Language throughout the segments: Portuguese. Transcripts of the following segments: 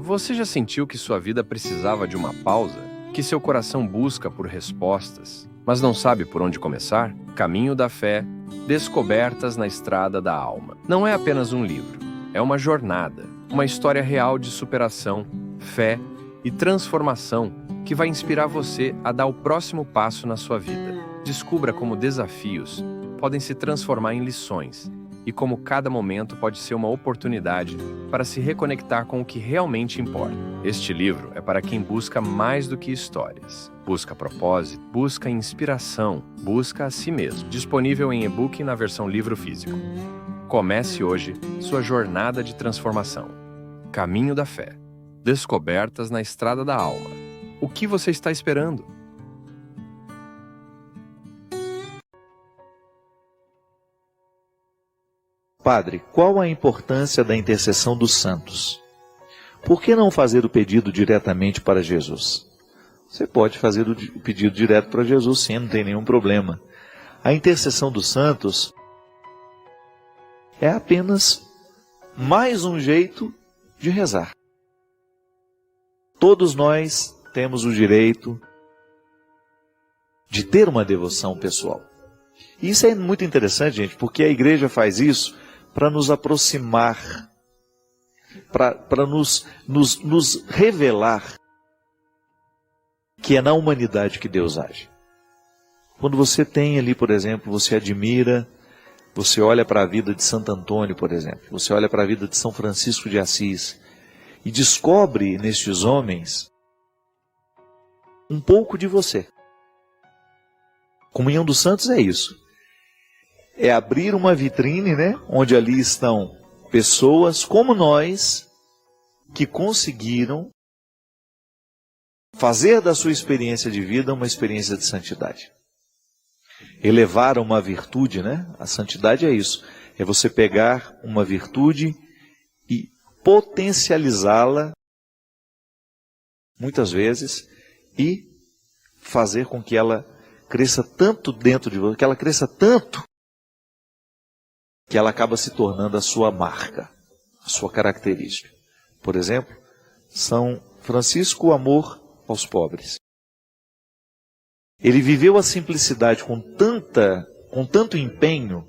Você já sentiu que sua vida precisava de uma pausa? Que seu coração busca por respostas, mas não sabe por onde começar? Caminho da Fé, Descobertas na Estrada da Alma. Não é apenas um livro, é uma jornada, uma história real de superação, fé e transformação que vai inspirar você a dar o próximo passo na sua vida. Descubra como desafios podem se transformar em lições e como cada momento pode ser uma oportunidade para se reconectar com o que realmente importa. Este livro é para quem busca mais do que histórias. Busca propósito, busca inspiração, busca a si mesmo. Disponível em e-book e na versão livro físico. Comece hoje sua jornada de transformação. Caminho da Fé. Descobertas na Estrada da Alma. O que você está esperando? Padre, qual a importância da intercessão dos santos? Por que não fazer o pedido diretamente para Jesus? Você pode fazer o pedido direto para Jesus, sim, não tem nenhum problema. A intercessão dos santos é apenas mais um jeito de rezar. Todos nós temos o direito de ter uma devoção pessoal. E isso é muito interessante, gente, porque a igreja faz isso para nos aproximar, para nos revelar que é na humanidade que Deus age. Quando você tem ali, por exemplo, você admira, você olha para a vida de Santo Antônio, por exemplo, você olha para a vida de São Francisco de Assis, e descobre nestes homens um pouco de você. Comunhão dos Santos é isso. É abrir uma vitrine, né, onde ali estão pessoas como nós, que conseguiram fazer da sua experiência de vida uma experiência de santidade. Elevar uma virtude, né? A santidade é isso. É você pegar uma virtude e potencializá-la, muitas vezes, e fazer com que ela cresça tanto dentro de você, que ela cresça tanto, que ela acaba se tornando a sua marca, a sua característica. Por exemplo, São Francisco, o amor aos pobres. Ele viveu a simplicidade com tanto empenho,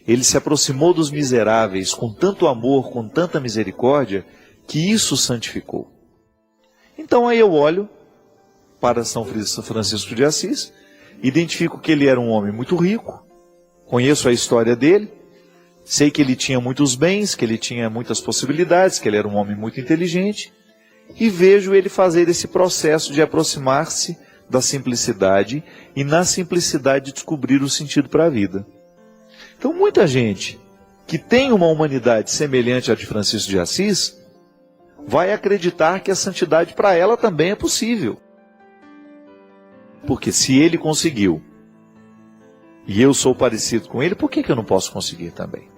ele se aproximou dos miseráveis com tanto amor, com tanta misericórdia, que isso santificou. Então aí eu olho para São Francisco de Assis, identifico que ele era um homem muito rico, conheço a história dele, sei que ele tinha muitos bens, que ele tinha muitas possibilidades, que ele era um homem muito inteligente, e vejo ele fazer esse processo de aproximar-se da simplicidade e na simplicidade descobrir o sentido para a vida. Então muita gente que tem uma humanidade semelhante à de Francisco de Assis vai acreditar que a santidade para ela também é possível. Porque se ele conseguiu e eu sou parecido com ele, por que eu não posso conseguir também?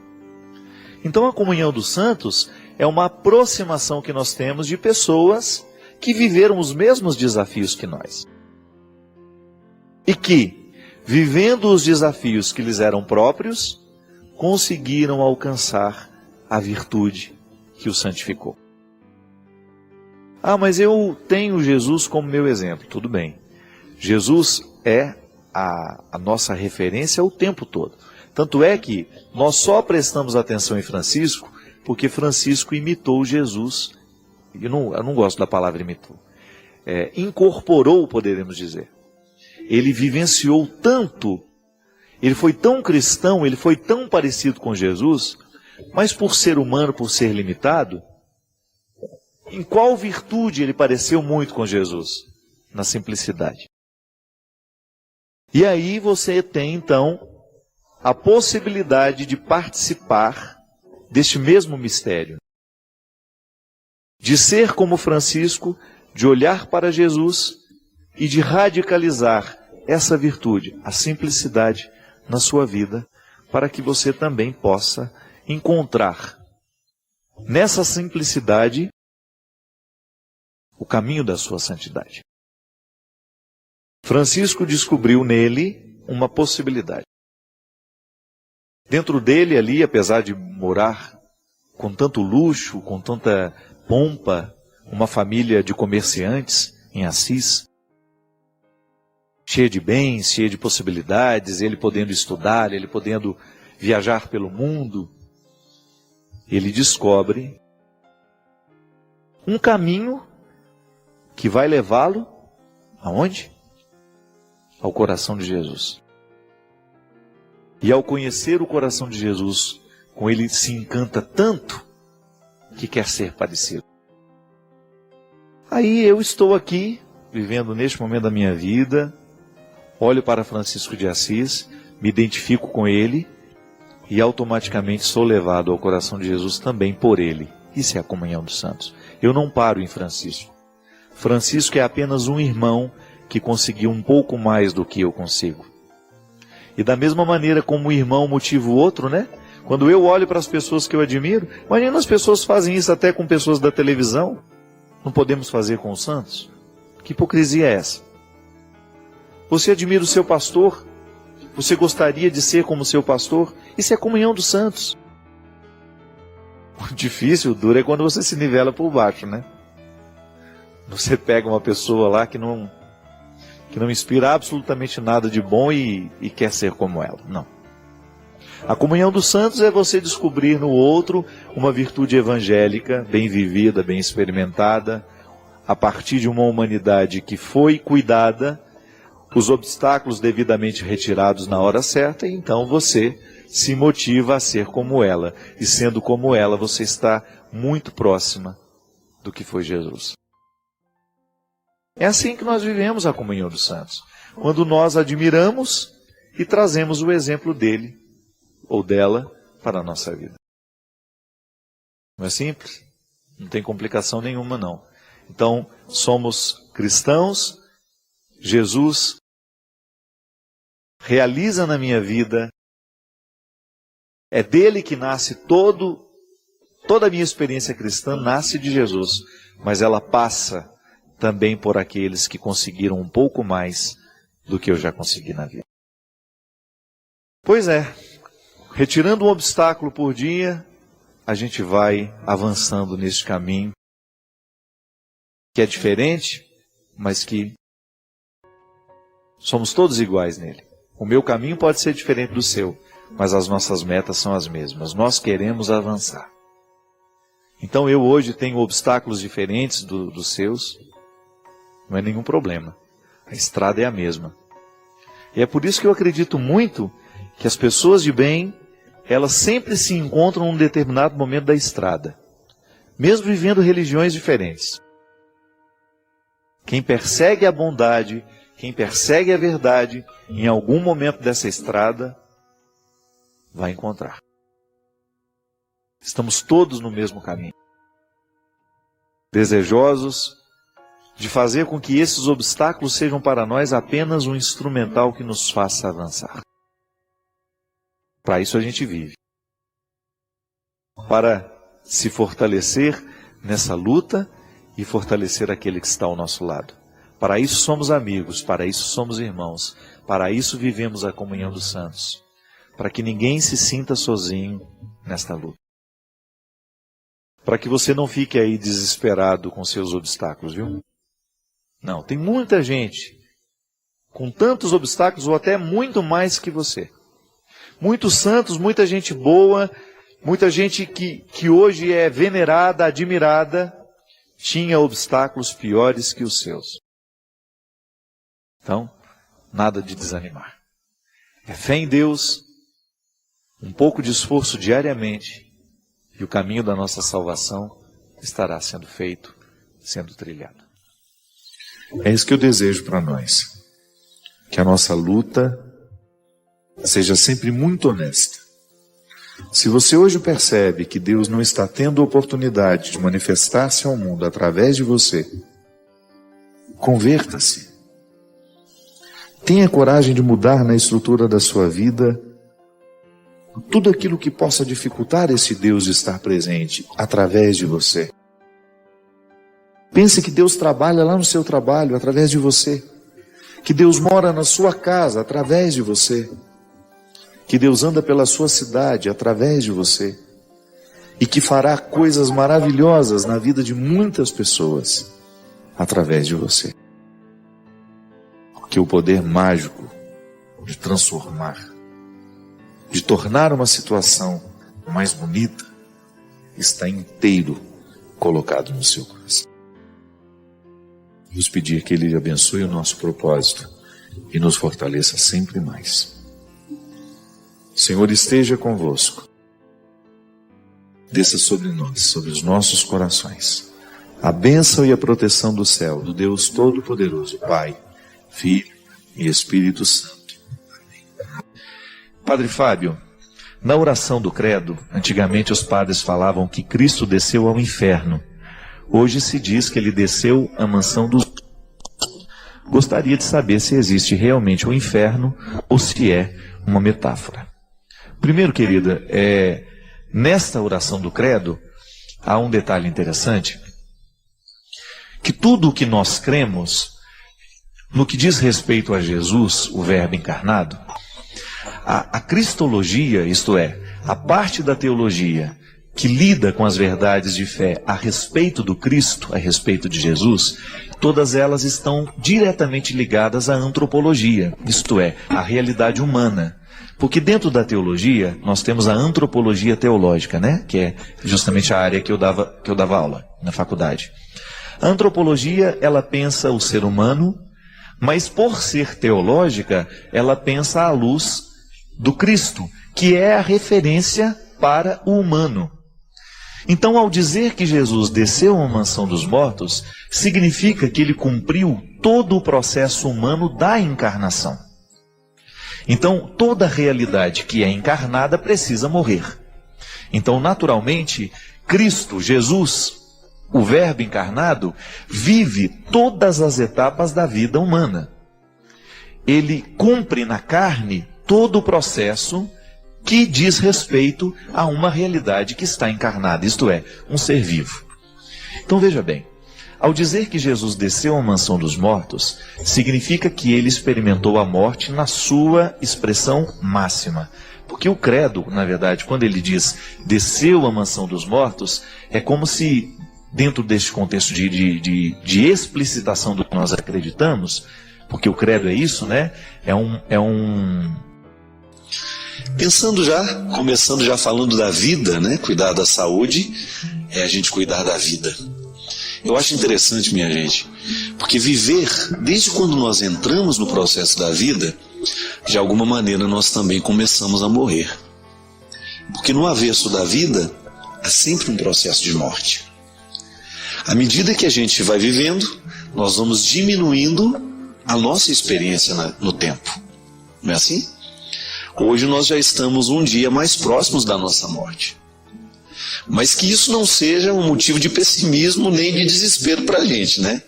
Então a comunhão dos santos é uma aproximação que nós temos de pessoas que viveram os mesmos desafios que nós. E que, vivendo os desafios que lhes eram próprios, conseguiram alcançar a virtude que o santificou. Ah, mas eu tenho Jesus como meu exemplo. Tudo bem. Jesus é a nossa referência o tempo todo. Tanto é que nós só prestamos atenção em Francisco porque Francisco imitou Jesus. Eu não gosto da palavra imitou. Incorporou, poderemos dizer. Ele vivenciou tanto, ele foi tão cristão, ele foi tão parecido com Jesus, mas por ser humano, por ser limitado, em qual virtude ele pareceu muito com Jesus? Na simplicidade. E aí você tem então a possibilidade de participar deste mesmo mistério. De ser como Francisco, de olhar para Jesus e de radicalizar essa virtude, a simplicidade, na sua vida, para que você também possa encontrar nessa simplicidade o caminho da sua santidade. Francisco descobriu nele uma possibilidade. Dentro dele ali, apesar de morar com tanto luxo, com tanta pompa, uma família de comerciantes em Assis, cheia de bens, cheia de possibilidades, ele podendo estudar, ele podendo viajar pelo mundo. Ele descobre um caminho que vai levá-lo aonde? Ao coração de Jesus. E ao conhecer o coração de Jesus, com ele se encanta tanto que quer ser parecido. Aí eu estou aqui, vivendo neste momento da minha vida, olho para Francisco de Assis, me identifico com ele e automaticamente sou levado ao coração de Jesus também por ele. Isso é a comunhão dos santos. Eu não paro em Francisco. Francisco é apenas um irmão que conseguiu um pouco mais do que eu consigo. E da mesma maneira como o irmão motiva o outro, né? Quando eu olho para as pessoas que eu admiro, imagina as pessoas fazem isso até com pessoas da televisão. Não podemos fazer com os santos? Que hipocrisia é essa? Você admira o seu pastor? Você gostaria de ser como seu pastor? Isso é a comunhão dos santos. O difícil, o duro é quando você se nivela por baixo, né? Você pega uma pessoa lá que não inspira absolutamente nada de bom e quer ser como ela. Não. A comunhão dos santos é você descobrir no outro uma virtude evangélica, bem vivida, bem experimentada, a partir de uma humanidade que foi cuidada, os obstáculos devidamente retirados na hora certa, e então você se motiva a ser como ela. E sendo como ela, você está muito próxima do que foi Jesus. É assim que nós vivemos a comunhão dos santos. Quando nós admiramos e trazemos o exemplo dele ou dela para a nossa vida. Não é simples? Não tem complicação nenhuma, não. Então, somos cristãos, Jesus realiza na minha vida, é dele que nasce toda a minha experiência cristã nasce de Jesus, mas ela passa também por aqueles que conseguiram um pouco mais do que eu já consegui na vida. Pois é, retirando um obstáculo por dia, a gente vai avançando neste caminho, que é diferente, mas que somos todos iguais nele. O meu caminho pode ser diferente do seu, mas as nossas metas são as mesmas. Nós queremos avançar. Então eu hoje tenho obstáculos diferentes dos seus, não é nenhum problema. A estrada é a mesma. E é por isso que eu acredito muito que as pessoas de bem, elas sempre se encontram num determinado momento da estrada, mesmo vivendo religiões diferentes. Quem persegue a bondade, quem persegue a verdade, em algum momento dessa estrada, vai encontrar. Estamos todos no mesmo caminho. Desejosos de fazer com que esses obstáculos sejam para nós apenas um instrumental que nos faça avançar. Para isso a gente vive. Para se fortalecer nessa luta e fortalecer aquele que está ao nosso lado. Para isso somos amigos, para isso somos irmãos, para isso vivemos a comunhão dos santos. Para que ninguém se sinta sozinho nesta luta. Para que você não fique aí desesperado com seus obstáculos, viu? Não, tem muita gente com tantos obstáculos ou até muito mais que você. Muitos santos, muita gente boa, muita gente que hoje é venerada, admirada, tinha obstáculos piores que os seus. Então, nada de desanimar. É fé em Deus, um pouco de esforço diariamente, e o caminho da nossa salvação estará sendo feito, sendo trilhado. É isso que eu desejo para nós. Que a nossa luta seja sempre muito honesta. Se você hoje percebe que Deus não está tendo a oportunidade de manifestar-se ao mundo através de você, converta-se. Tenha coragem de mudar na estrutura da sua vida tudo aquilo que possa dificultar esse Deus de estar presente através de você. Pense que Deus trabalha lá no seu trabalho através de você. Que Deus mora na sua casa através de você. Que Deus anda pela sua cidade através de você. e que fará coisas maravilhosas na vida de muitas pessoas através de você. Porque o poder mágico de transformar, de tornar uma situação mais bonita, está inteiro colocado no seu coração. Vamos pedir que Ele abençoe o nosso propósito e nos fortaleça sempre mais. O Senhor esteja convosco. Desça sobre nós, sobre os nossos corações, a bênção e a proteção do céu, do Deus Todo-Poderoso, Pai, Filho e Espírito Santo. Amém. Padre Fábio, na oração do credo, antigamente os padres falavam que Cristo desceu ao inferno. Hoje se diz que Ele desceu à mansão dos... Gostaria de saber se existe realmente o inferno ou se é uma metáfora. Primeiro, querida, nesta oração do credo, há um detalhe interessante, que tudo o que nós cremos, no que diz respeito a Jesus, o Verbo encarnado, a cristologia, isto é, a parte da teologia que lida com as verdades de fé a respeito do Cristo, a respeito de Jesus, todas elas estão diretamente ligadas à antropologia, isto é, à realidade humana. Porque dentro da teologia, nós temos a antropologia teológica, né? Que é justamente a área que eu dava aula na faculdade. A antropologia, ela pensa o ser humano, mas por ser teológica, ela pensa à luz do Cristo, que é a referência para o humano. Então, ao dizer que Jesus desceu à mansão dos mortos, significa que Ele cumpriu todo o processo humano da encarnação. Então, toda realidade que é encarnada precisa morrer. Então, naturalmente, Cristo, Jesus, o Verbo encarnado, vive todas as etapas da vida humana. Ele cumpre na carne todo o processo que diz respeito a uma realidade que está encarnada, isto é, um ser vivo. Então, veja bem. Ao dizer que Jesus desceu à mansão dos mortos, significa que Ele experimentou a morte na sua expressão máxima. Porque o credo, na verdade, quando ele diz desceu à mansão dos mortos, é como se, dentro deste contexto de explicitação do que nós acreditamos, porque o credo é isso, né? Começando já falando da vida, né? Cuidar da saúde é a gente cuidar da vida. Eu acho interessante, minha gente, porque viver, desde quando nós entramos no processo da vida, de alguma maneira nós também começamos a morrer. Porque no avesso da vida, há sempre um processo de morte. À medida que a gente vai vivendo, nós vamos diminuindo a nossa experiência no tempo. Não é assim? Hoje nós já estamos um dia mais próximos da nossa morte. Mas que isso não seja um motivo de pessimismo nem de desespero para a gente, né?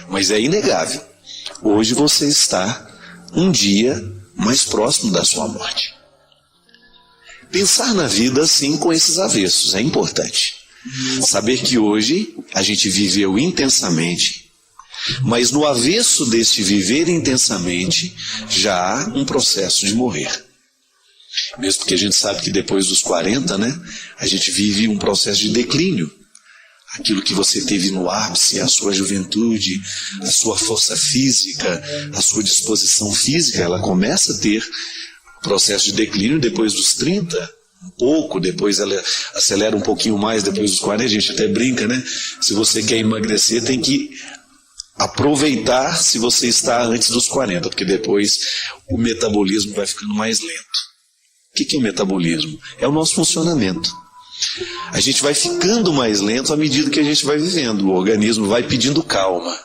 Mas é inegável. Hoje você está um dia mais próximo da sua morte. Pensar na vida assim com esses avessos é importante. Saber que hoje a gente viveu intensamente, mas no avesso deste viver intensamente já há um processo de morrer. Mesmo porque a gente sabe que depois dos 40, né, a gente vive um processo de declínio. Aquilo que você teve no ápice, a sua juventude, a sua força física, a sua disposição física, ela começa a ter processo de declínio depois dos 30, um pouco, depois ela acelera um pouquinho mais depois dos 40, a gente até brinca, né? Se você quer emagrecer, tem que aproveitar se você está antes dos 40, porque depois o metabolismo vai ficando mais lento. O que é o metabolismo? É o nosso funcionamento. A gente vai ficando mais lento à medida que a gente vai vivendo. O organismo vai pedindo calma.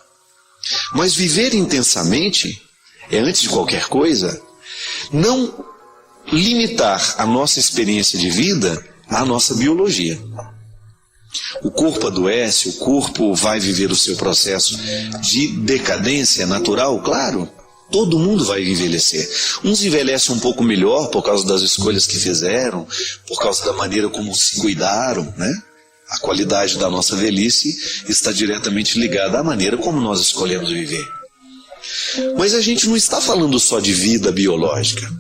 Mas viver intensamente é, antes de qualquer coisa, não limitar a nossa experiência de vida à nossa biologia. O corpo adoece, o corpo vai viver o seu processo de decadência natural, claro. Todo mundo vai envelhecer. Uns envelhecem um pouco melhor por causa das escolhas que fizeram, por causa da maneira como se cuidaram, né? A qualidade da nossa velhice está diretamente ligada à maneira como nós escolhemos viver. Mas a gente não está falando só de vida biológica,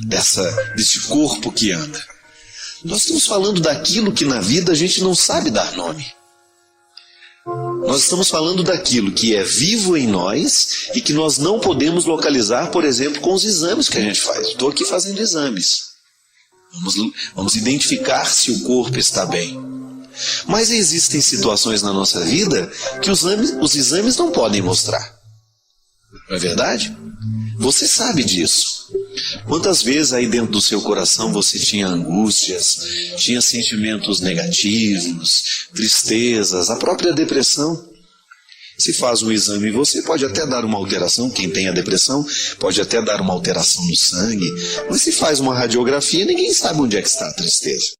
desse corpo que anda. Nós estamos falando daquilo que na vida a gente não sabe dar nome. Nós estamos falando daquilo que é vivo em nós e que nós não podemos localizar, por exemplo, com os exames que a gente faz. Estou aqui fazendo exames. Vamos identificar se o corpo está bem. Mas existem situações na nossa vida que os exames não podem mostrar. Não é verdade? Você sabe disso. Quantas vezes aí dentro do seu coração você tinha angústias, tinha sentimentos negativos, tristezas, a própria depressão? Se faz um exame, você pode até dar uma alteração, quem tem a depressão pode até dar uma alteração no sangue, mas se faz uma radiografia, ninguém sabe onde é que está a tristeza.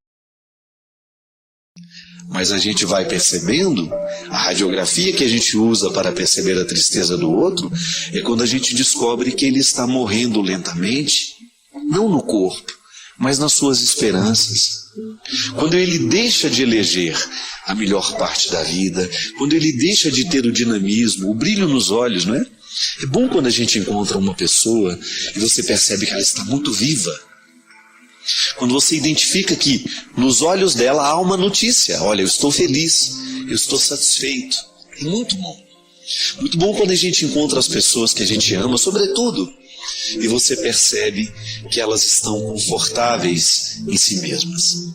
Mas a gente vai percebendo, a radiografia que a gente usa para perceber a tristeza do outro, é quando a gente descobre que ele está morrendo lentamente, não no corpo, mas nas suas esperanças. Quando ele deixa de eleger a melhor parte da vida, quando ele deixa de ter o dinamismo, o brilho nos olhos, não é? É bom quando a gente encontra uma pessoa e você percebe que ela está muito viva. Quando você identifica que nos olhos dela há uma notícia. Olha, eu estou feliz, eu estou satisfeito. É muito bom. Muito bom quando a gente encontra as pessoas que a gente ama, sobretudo, e você percebe que elas estão confortáveis em si mesmas.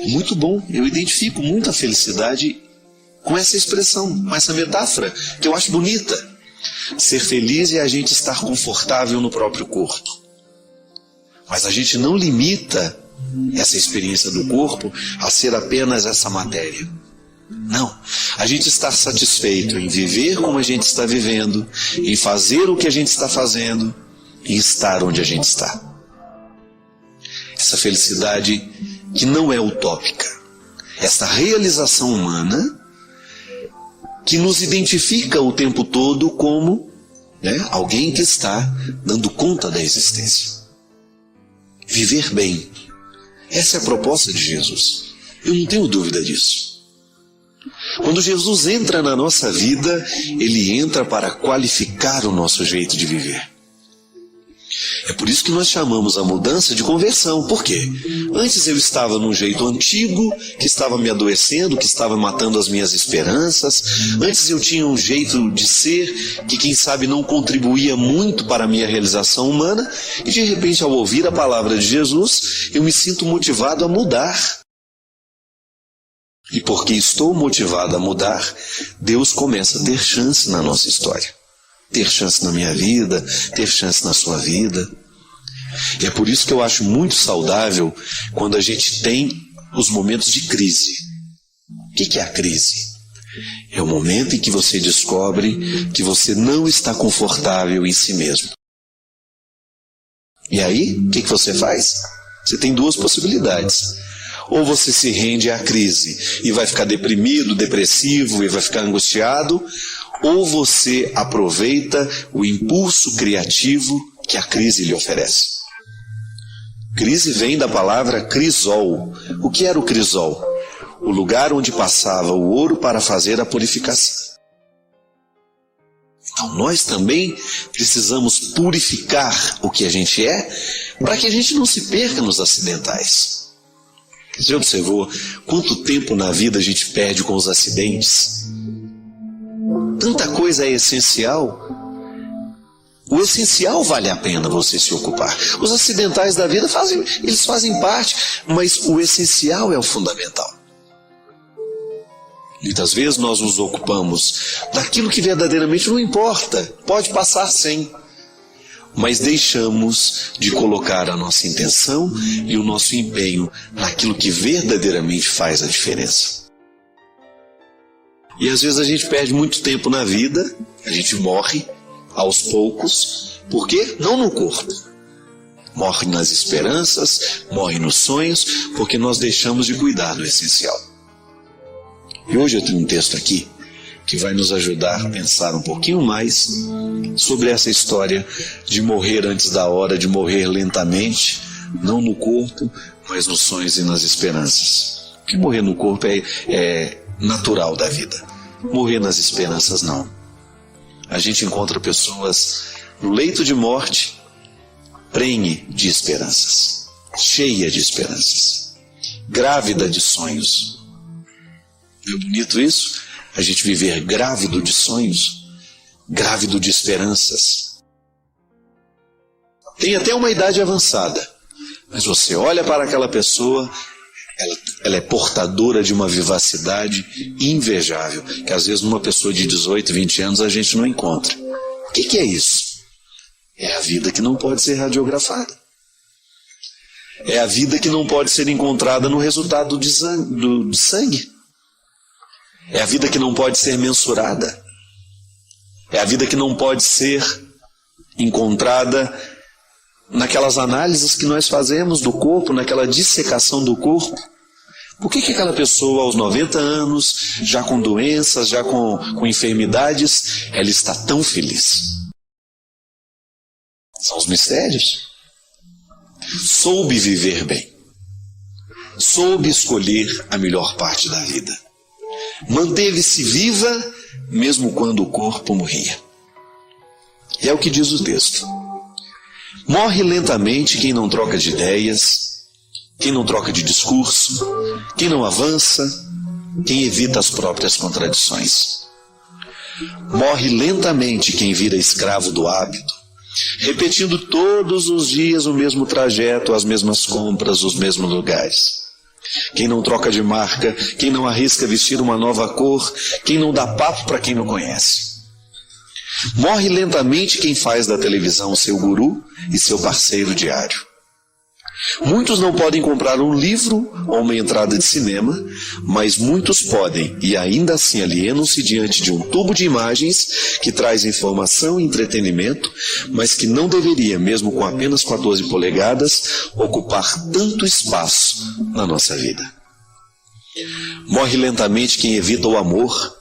É muito bom, eu identifico muita felicidade com essa expressão, com essa metáfora, que eu acho bonita. Ser feliz é a gente estar confortável no próprio corpo. Mas a gente não limita essa experiência do corpo a ser apenas essa matéria. Não. A gente está satisfeito em viver como a gente está vivendo, em fazer o que a gente está fazendo, em estar onde a gente está. Essa felicidade que não é utópica. Essa realização humana que nos identifica o tempo todo como alguém que está dando conta da existência. Viver bem. Essa é a proposta de Jesus. Eu não tenho dúvida disso. Quando Jesus entra na nossa vida, Ele entra para qualificar o nosso jeito de viver. É por isso que nós chamamos a mudança de conversão. Por quê? Antes eu estava num jeito antigo, que estava me adoecendo, que estava matando as minhas esperanças. Antes eu tinha um jeito de ser que, quem sabe, não contribuía muito para a minha realização humana. E de repente, ao ouvir a palavra de Jesus, eu me sinto motivado a mudar. E porque estou motivado a mudar, Deus começa a ter chance na nossa história. Ter chance na minha vida, ter chance na sua vida. E é por isso que eu acho muito saudável quando a gente tem os momentos de crise. O que é a crise? É o momento em que você descobre que você não está confortável em si mesmo. E aí, o que você faz? Você tem duas possibilidades. Ou você se rende à crise e vai ficar deprimido, depressivo e vai ficar angustiado, ou você aproveita o impulso criativo que a crise lhe oferece. Crise vem da palavra crisol. O que era o crisol? O lugar onde passava o ouro para fazer a purificação. Então nós também precisamos purificar o que a gente é, para que a gente não se perca nos acidentais. Você observou quanto tempo na vida a gente perde com os acidentes? Tanta coisa é essencial. O essencial vale a pena você se ocupar. Os acidentais da vida eles fazem parte, mas o essencial é o fundamental. Muitas vezes nós nos ocupamos daquilo que verdadeiramente não importa, pode passar sem. Mas deixamos de colocar a nossa intenção e o nosso empenho naquilo que verdadeiramente faz a diferença. E às vezes a gente perde muito tempo na vida, a gente morre aos poucos, por quê? Não no corpo. Morre nas esperanças, morre nos sonhos, porque nós deixamos de cuidar do essencial. E hoje eu tenho um texto aqui que vai nos ajudar a pensar um pouquinho mais sobre essa história de morrer antes da hora, de morrer lentamente, não no corpo, mas nos sonhos e nas esperanças. Porque morrer no corpo é natural da vida. Morrer nas esperanças não. A gente encontra pessoas no leito de morte, prenhe de esperanças. cheia de esperanças, grávida de sonhos. Não é bonito isso? A gente viver grávido de sonhos, grávido de esperanças. Tem até uma idade avançada, mas você olha para aquela pessoa, ela é portadora de uma vivacidade invejável, que às vezes numa pessoa de 18, 20 anos a gente não encontra. O que é isso? É a vida que não pode ser radiografada. É a vida que não pode ser encontrada no resultado do sangue. É a vida que não pode ser mensurada. É a vida que não pode ser encontrada naquelas análises que nós fazemos do corpo, naquela dissecação do corpo. Por que aquela pessoa aos 90 anos, já com doenças, já com enfermidades, ela está tão feliz? São os mistérios. Soube viver bem. Soube escolher a melhor parte da vida. Manteve-se viva mesmo quando o corpo morria. E é o que diz o texto. Morre lentamente quem não troca de ideias, quem não troca de discurso, quem não avança, quem evita as próprias contradições. Morre lentamente quem vira escravo do hábito, repetindo todos os dias o mesmo trajeto, as mesmas compras, os mesmos lugares. Quem não troca de marca, quem não arrisca vestir uma nova cor, quem não dá papo para quem não conhece. Morre lentamente quem faz da televisão seu guru e seu parceiro diário. Muitos não podem comprar um livro ou uma entrada de cinema, mas muitos podem, e ainda assim alienam-se diante de um tubo de imagens que traz informação e entretenimento, mas que não deveria, mesmo com apenas 14 polegadas, ocupar tanto espaço na nossa vida. Morre lentamente quem evita o amor,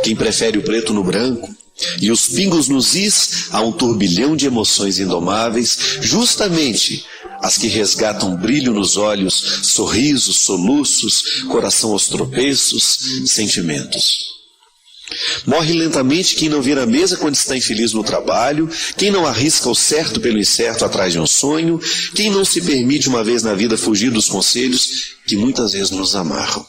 quem prefere o preto no branco, e os pingos nos is a um turbilhão de emoções indomáveis, justamente as que resgatam brilho nos olhos, sorrisos, soluços, coração aos tropeços, sentimentos. Morre lentamente quem não vira a mesa quando está infeliz no trabalho, quem não arrisca o certo pelo incerto atrás de um sonho, quem não se permite uma vez na vida fugir dos conselhos que muitas vezes nos amarram.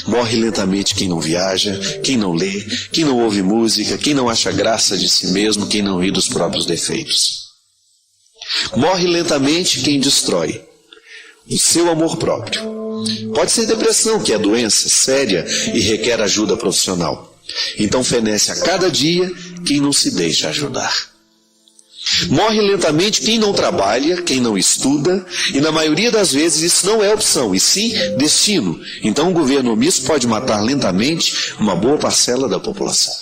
Morre lentamente quem não viaja, quem não lê, quem não ouve música, quem não acha graça de si mesmo, quem não ri dos próprios defeitos. Morre lentamente quem destrói o seu amor próprio. Pode ser depressão, que é doença séria e requer ajuda profissional. Então fenece a cada dia quem não se deixa ajudar. Morre lentamente quem não trabalha, quem não estuda, e na maioria das vezes isso não é opção, e sim destino. Então o governo omisso pode matar lentamente uma boa parcela da população.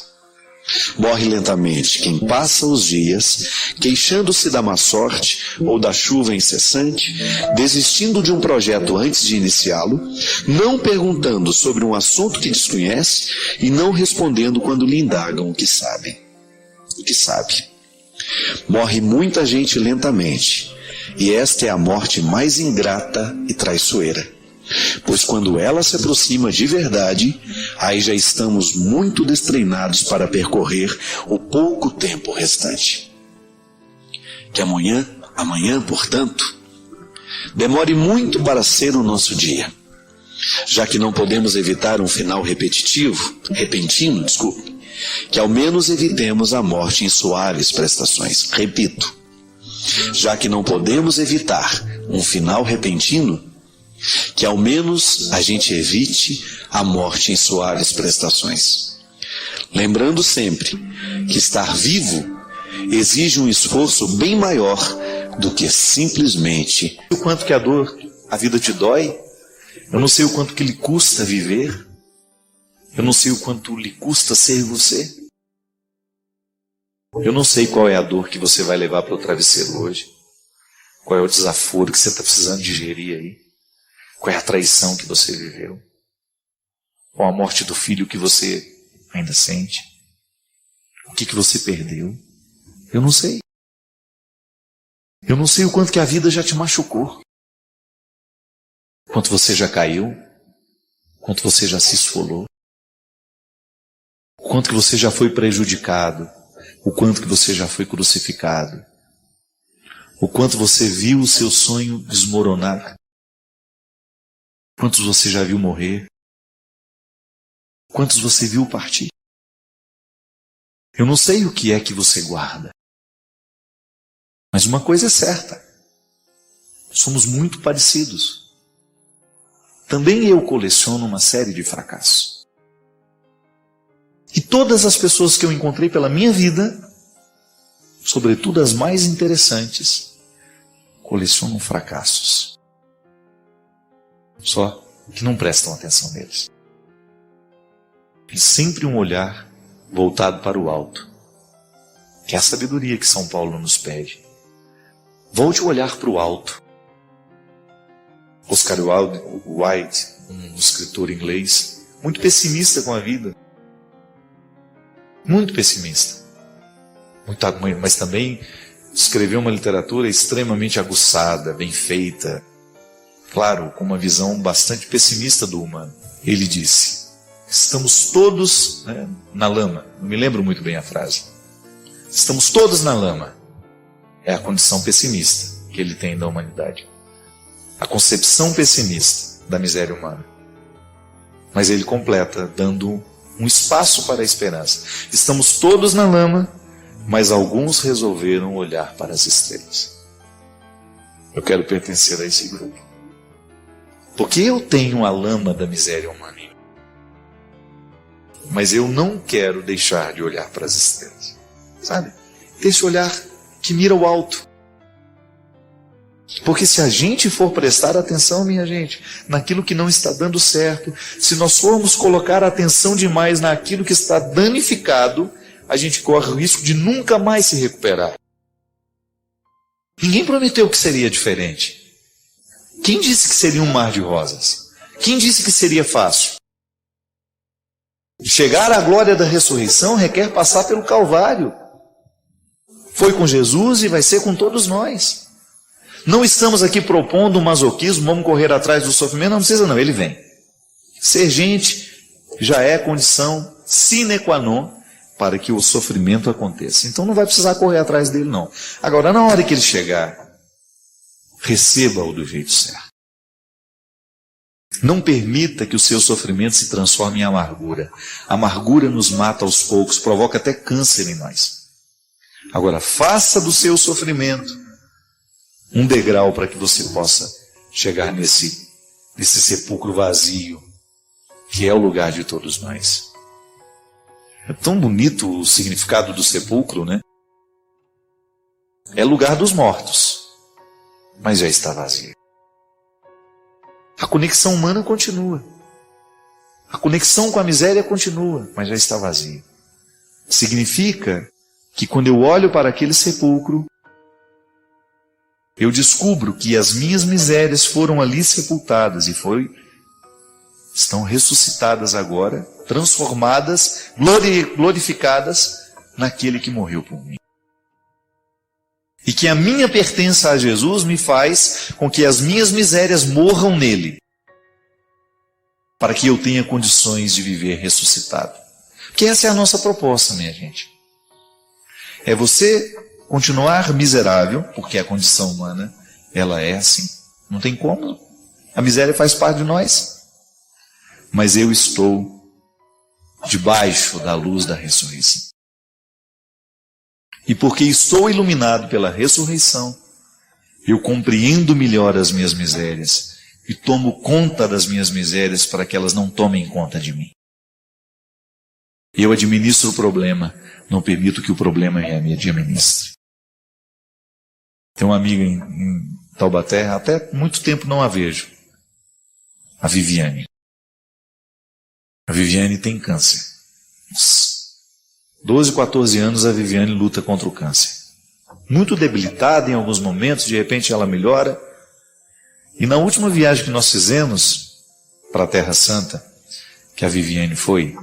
Morre lentamente quem passa os dias queixando-se da má sorte ou da chuva incessante, desistindo de um projeto antes de iniciá-lo, não perguntando sobre um assunto que desconhece e não respondendo quando lhe indagam o que sabe. Morre muita gente lentamente, e esta é a morte mais ingrata e traiçoeira, pois quando ela se aproxima de verdade, aí já estamos muito destreinados para percorrer o pouco tempo restante. Que amanhã, portanto, demore muito para ser o nosso dia, já que não podemos evitar um final repentino, que ao menos evitemos a morte em suaves prestações. Repito, já que não podemos evitar um final repentino, que ao menos a gente evite a morte em suaves prestações. Lembrando sempre que estar vivo exige um esforço bem maior do que simplesmente... O quanto que a vida te dói, eu não sei o quanto que lhe custa viver, eu não sei o quanto lhe custa ser você. Eu não sei qual é a dor que você vai levar para o travesseiro hoje. Qual é o desaforo que você está precisando digerir aí. Qual é a traição que você viveu. Qual a morte do filho que você ainda sente. O que você perdeu. Eu não sei. Eu não sei o quanto que a vida já te machucou. Quanto você já caiu. Quanto você já se esfolou. O quanto que você já foi prejudicado, o quanto que você já foi crucificado, O quanto você viu o seu sonho desmoronar? Quantos você já viu morrer? Quantos você viu partir? Eu não sei o que é que você guarda. Mas uma coisa é certa. Somos muito parecidos. Também eu coleciono uma série de fracassos. E todas as pessoas que eu encontrei pela minha vida, sobretudo as mais interessantes, colecionam fracassos. Só que não prestam atenção neles. Tem sempre um olhar voltado para o alto, que é a sabedoria que São Paulo nos pede. Volte o olhar para o alto. Oscar Wilde, um escritor inglês, muito pessimista com a vida. Muito pessimista. Mas também escreveu uma literatura extremamente aguçada, bem feita. Claro, com uma visão bastante pessimista do humano. Ele disse: estamos todos na lama. Não me lembro muito bem a frase. Estamos todos na lama. É a condição pessimista que ele tem da humanidade. A concepção pessimista da miséria humana. Mas ele completa, dando um espaço para a esperança. Estamos todos na lama, mas alguns resolveram olhar para as estrelas. Eu quero pertencer a esse grupo. Porque eu tenho a lama da miséria humana. Mas eu não quero deixar de olhar para as estrelas. Sabe? Esse olhar que mira o alto. Porque se a gente for prestar atenção, minha gente, naquilo que não está dando certo, se nós formos colocar atenção demais naquilo que está danificado, a gente corre o risco de nunca mais se recuperar. Ninguém prometeu que seria diferente. Quem disse que seria um mar de rosas? Quem disse que seria fácil? Chegar à glória da ressurreição requer passar pelo Calvário. Foi com Jesus e vai ser com todos nós. Não estamos aqui propondo um masoquismo, vamos correr atrás do sofrimento, não precisa não, ele vem. Ser gente já é condição sine qua non para que o sofrimento aconteça. Então não vai precisar correr atrás dele não. Agora, na hora que ele chegar, receba-o do jeito certo. Não permita que o seu sofrimento se transforme em amargura. A amargura nos mata aos poucos, provoca até câncer em nós. Agora, faça do seu sofrimento um degrau para que você possa chegar nesse sepulcro vazio, que é o lugar de todos nós. É tão bonito o significado do sepulcro, né? É lugar dos mortos, mas já está vazio. A conexão humana continua. A conexão com a miséria continua, mas já está vazio. Significa que quando eu olho para aquele sepulcro, eu descubro que as minhas misérias foram ali sepultadas e estão ressuscitadas agora, transformadas, glorificadas naquele que morreu por mim. E que a minha pertença a Jesus me faz com que as minhas misérias morram nele, para que eu tenha condições de viver ressuscitado. Porque essa é a nossa proposta, minha gente. É você continuar miserável, porque a condição humana, ela é assim. Não tem como. A miséria faz parte de nós. Mas eu estou debaixo da luz da ressurreição. E porque estou iluminado pela ressurreição, eu compreendo melhor as minhas misérias e tomo conta das minhas misérias para que elas não tomem conta de mim. Eu administro o problema, não permito que o problema me administre. Tem uma amiga em Taubaté, até muito tempo não a vejo, a Viviane. A Viviane tem câncer. 12, 14 anos a Viviane luta contra o câncer. Muito debilitada em alguns momentos, de repente ela melhora. E na última viagem que nós fizemos para a Terra Santa, que a Viviane foi,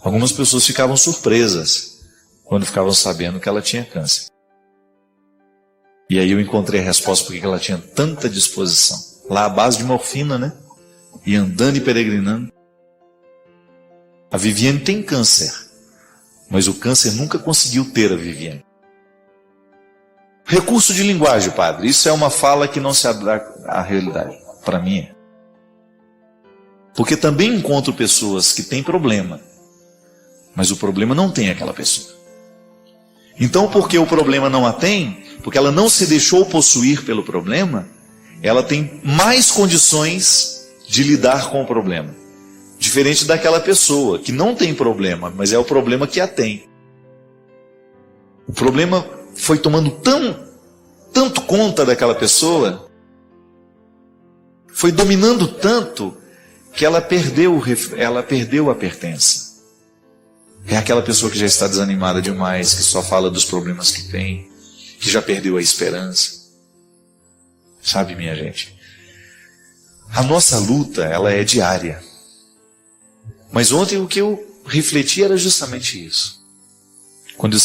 algumas pessoas ficavam surpresas quando ficavam sabendo que ela tinha câncer. E aí eu encontrei a resposta porque ela tinha tanta disposição. Lá à base de morfina, né? E andando e peregrinando. A Viviane tem câncer, mas o câncer nunca conseguiu ter a Viviane. Recurso de linguagem, padre. Isso é uma fala que não se adapta à realidade. Para mim é. Porque também encontro pessoas que têm problema, mas o problema não tem aquela pessoa. Então, porque o problema não a tem, porque ela não se deixou possuir pelo problema, ela tem mais condições de lidar com o problema. Diferente daquela pessoa que não tem problema, mas é o problema que a tem. O problema foi tomando tanto conta daquela pessoa, foi dominando tanto, que ela perdeu a pertença. É aquela pessoa que já está desanimada demais, que só fala dos problemas que tem, que já perdeu a esperança. Sabe, minha gente? A nossa luta, ela é diária. Mas ontem o que eu refleti era justamente isso. Quando eu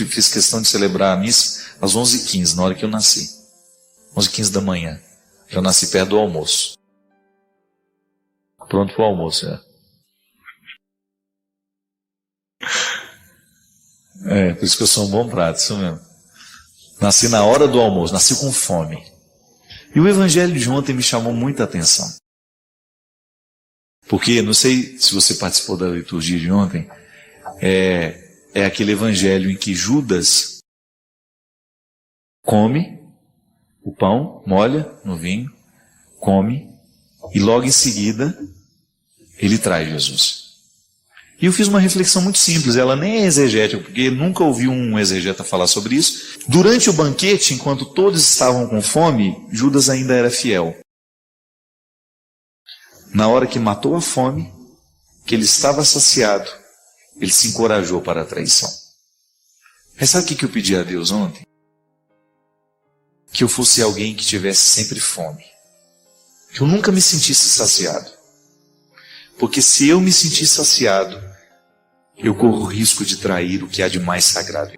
fiz questão de celebrar a missa às 11h15, na hora que eu nasci. 11h15 da manhã. Já nasci perto do almoço. Pronto para o almoço, por isso que eu sou um bom prato, isso mesmo. Nasci na hora do almoço, nasci com fome. E o evangelho de ontem me chamou muita atenção. Porque, não sei se você participou da liturgia de ontem, é aquele evangelho em que Judas come o pão, molha no vinho, come, e logo em seguida ele traz Jesus. E eu fiz uma reflexão muito simples, ela nem é exegética, porque nunca ouvi um exegeta falar sobre isso. Durante o banquete, enquanto todos estavam com fome, Judas ainda era fiel. Na hora que matou a fome, que ele estava saciado, ele se encorajou para a traição. Mas sabe o que eu pedi a Deus ontem? Que eu fosse alguém que tivesse sempre fome. Que eu nunca me sentisse saciado. Porque se eu me sentir saciado, eu corro o risco de trair o que há de mais sagrado.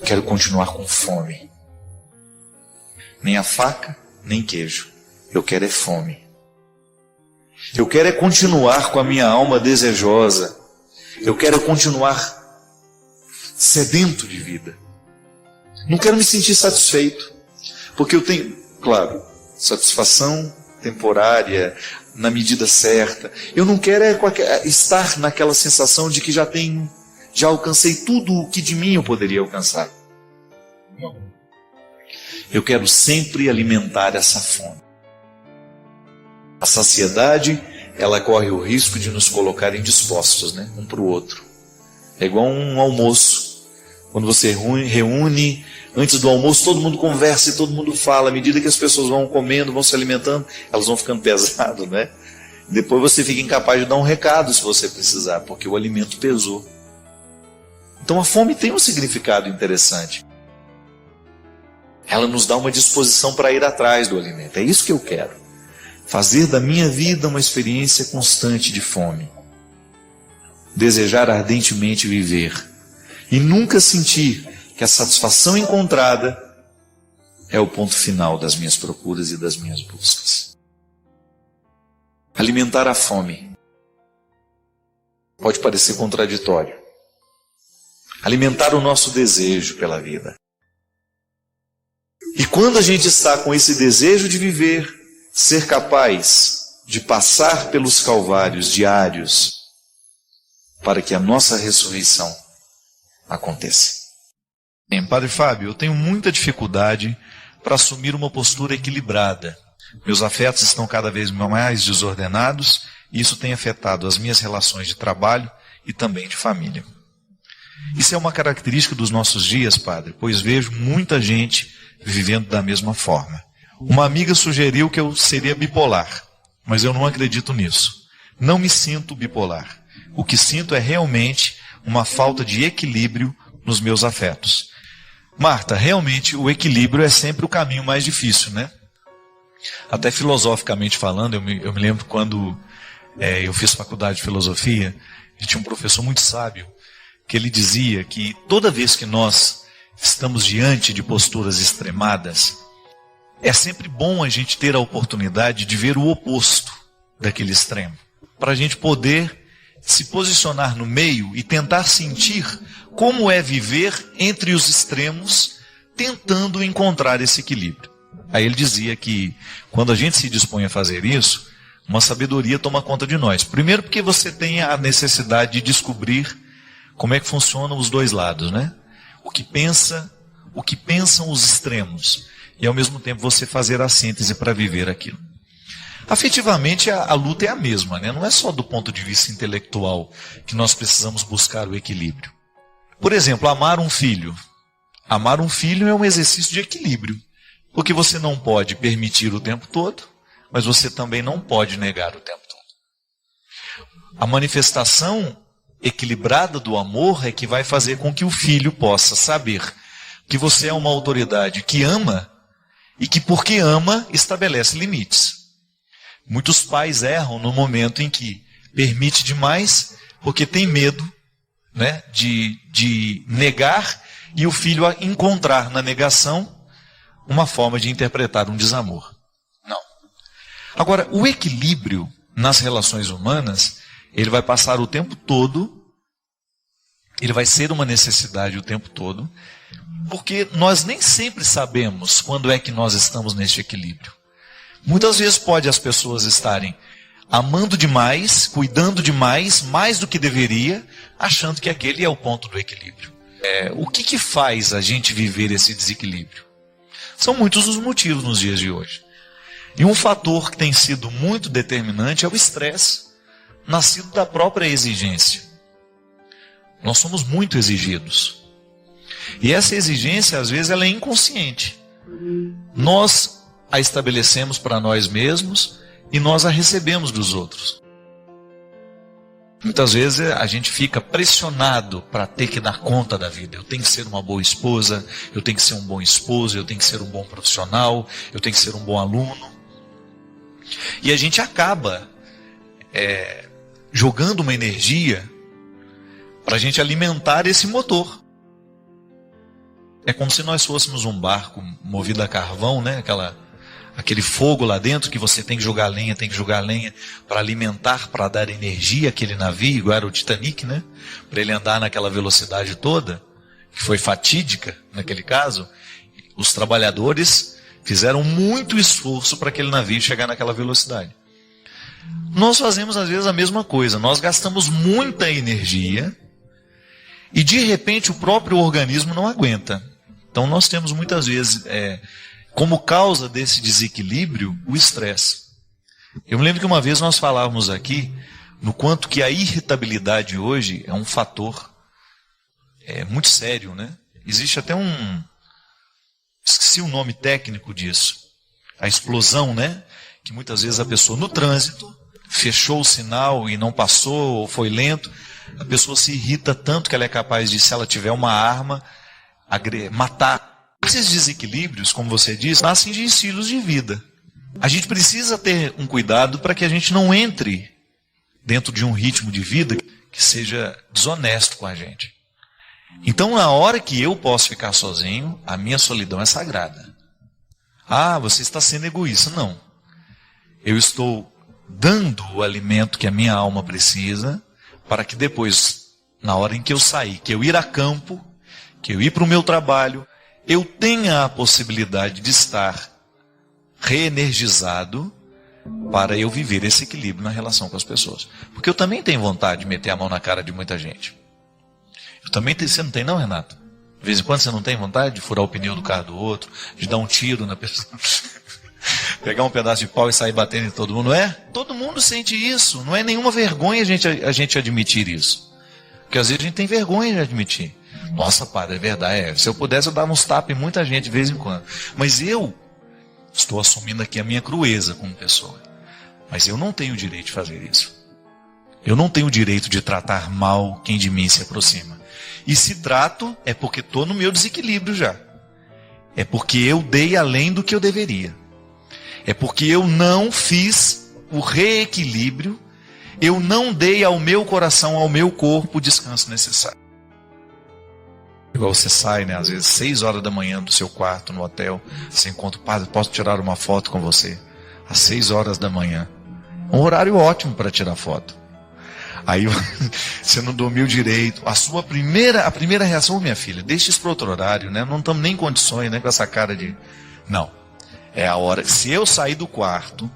Quero continuar com fome. Nem a faca, nem queijo. Eu quero é fome. Eu quero é continuar com a minha alma desejosa. Eu quero continuar sedento de vida. Não quero me sentir satisfeito. Porque eu tenho, claro, satisfação temporária, na medida certa. Eu não quero estar naquela sensação de que já alcancei tudo o que de mim eu poderia alcançar. Não. Eu quero sempre alimentar essa fome. A saciedade, ela corre o risco de nos colocar indispostos, né? Um para o outro. É igual um almoço. Quando você reúne, antes do almoço, todo mundo conversa e todo mundo fala. À medida que as pessoas vão comendo, vão se alimentando, elas vão ficando pesadas, né? Depois você fica incapaz de dar um recado se você precisar, porque o alimento pesou. Então a fome tem um significado interessante. Ela nos dá uma disposição para ir atrás do alimento. É isso que eu quero. Fazer da minha vida uma experiência constante de fome. Desejar ardentemente viver. E nunca sentir que a satisfação encontrada é o ponto final das minhas procuras e das minhas buscas. Alimentar a fome pode parecer contraditório. Alimentar o nosso desejo pela vida. E quando a gente está com esse desejo de viver, ser capaz de passar pelos calvários diários para que a nossa ressurreição aconteça. Bem, Padre Fábio, eu tenho muita dificuldade para assumir uma postura equilibrada. Meus afetos estão cada vez mais desordenados e isso tem afetado as minhas relações de trabalho e também de família. Isso é uma característica dos nossos dias, Padre, pois vejo muita gente vivendo da mesma forma. Uma amiga sugeriu que eu seria bipolar, mas eu não acredito nisso. Não me sinto bipolar. O que sinto é realmente uma falta de equilíbrio nos meus afetos. Marta, realmente o equilíbrio é sempre o caminho mais difícil, né? Até filosoficamente falando, eu me lembro quando eu fiz faculdade de filosofia, e tinha um professor muito sábio, que ele dizia que toda vez que nós estamos diante de posturas extremadas, é sempre bom a gente ter a oportunidade de ver o oposto daquele extremo, para a gente poder se posicionar no meio e tentar sentir como é viver entre os extremos, tentando encontrar esse equilíbrio. Aí ele dizia que quando a gente se dispõe a fazer isso, uma sabedoria toma conta de nós. Primeiro porque você tem a necessidade de descobrir como é que funcionam os dois lados, né? O que pensam os extremos. E ao mesmo tempo você fazer a síntese para viver aquilo. Afetivamente a luta é a mesma, né? Não é só do ponto de vista intelectual que nós precisamos buscar o equilíbrio. Por exemplo, amar um filho. Amar um filho é um exercício de equilíbrio. Porque você não pode permitir o tempo todo, mas você também não pode negar o tempo todo. A manifestação equilibrada do amor é que vai fazer com que o filho possa saber que você é uma autoridade que ama e que, porque ama, estabelece limites. Muitos pais erram no momento em que permite demais porque tem medo, né, de negar e o filho encontrar na negação uma forma de interpretar um desamor. Não. Agora, o equilíbrio nas relações humanas, ele vai passar o tempo todo, ele vai ser uma necessidade o tempo todo, porque nós nem sempre sabemos quando é que nós estamos neste equilíbrio. Muitas vezes pode as pessoas estarem amando demais, cuidando demais, mais do que deveria, achando que aquele é o ponto do equilíbrio. O que faz a gente viver esse desequilíbrio? São muitos os motivos nos dias de hoje. E um fator que tem sido muito determinante é o estresse, nascido da própria exigência. Nós somos muito exigidos. E essa exigência, às vezes, ela é inconsciente. Nós a estabelecemos para nós mesmos e nós a recebemos dos outros. Muitas vezes a gente fica pressionado para ter que dar conta da vida. Eu tenho que ser uma boa esposa, eu tenho que ser um bom esposo, eu tenho que ser um bom profissional, eu tenho que ser um bom aluno. E a gente acaba jogando uma energia para a gente alimentar esse motor. É como se nós fôssemos um barco movido a carvão, né? Aquele fogo lá dentro que você tem que jogar lenha para alimentar, para dar energia àquele navio, igual era o Titanic, né? Para ele andar naquela velocidade toda, que foi fatídica naquele caso. Os trabalhadores fizeram muito esforço para aquele navio chegar naquela velocidade. Nós fazemos às vezes a mesma coisa, nós gastamos muita energia e de repente o próprio organismo não aguenta. Então nós temos muitas vezes, como causa desse desequilíbrio, o estresse. Eu me lembro que uma vez nós falávamos aqui no quanto que a irritabilidade hoje é um fator muito sério, né? Existe até esqueci o nome técnico disso, a explosão, né? Que muitas vezes a pessoa no trânsito fechou o sinal e não passou, ou foi lento, a pessoa se irrita tanto que ela é capaz de, se ela tiver uma arma, matar. Esses desequilíbrios, como você disse, nascem de estilos de vida. A gente precisa ter um cuidado para que a gente não entre dentro de um ritmo de vida que seja desonesto com a gente. Então, na hora que eu posso ficar sozinho, a minha solidão é sagrada. Ah, você está sendo egoísta. Não. Eu estou dando o alimento que a minha alma precisa, para que depois, na hora em que eu sair, que eu ir a campo, que eu ir para o meu trabalho, eu tenha a possibilidade de estar reenergizado para eu viver esse equilíbrio na relação com as pessoas. Porque eu também tenho vontade de meter a mão na cara de muita gente. Eu também tenho, você não tem não, Renato? De vez em quando você não tem vontade de furar o pneu do carro do outro, de dar um tiro na pessoa, pegar um pedaço de pau e sair batendo em todo mundo, não é? Todo mundo sente isso, não é nenhuma vergonha a gente admitir isso. Porque às vezes a gente tem vergonha de admitir. Nossa, padre, é verdade. Se eu pudesse, eu dava uns tapas em muita gente de vez em quando. Mas eu estou assumindo aqui a minha crueza como pessoa. Mas eu não tenho o direito de fazer isso. Eu não tenho o direito de tratar mal quem de mim se aproxima. E se trato, é porque estou no meu desequilíbrio já. É porque eu dei além do que eu deveria. É porque eu não fiz o reequilíbrio. Eu não dei ao meu coração, ao meu corpo, o descanso necessário. Igual você sai, né? Às vezes 6 horas da manhã do seu quarto no hotel, você encontra o padre, posso tirar uma foto com você? Às 6 horas da manhã. Um horário ótimo para tirar foto. Aí você não dormiu direito. A primeira reação, minha filha, deixa isso para outro horário, né? Não estamos nem em condições, né? Com essa cara de... Não. É a hora. Se eu sair do quarto,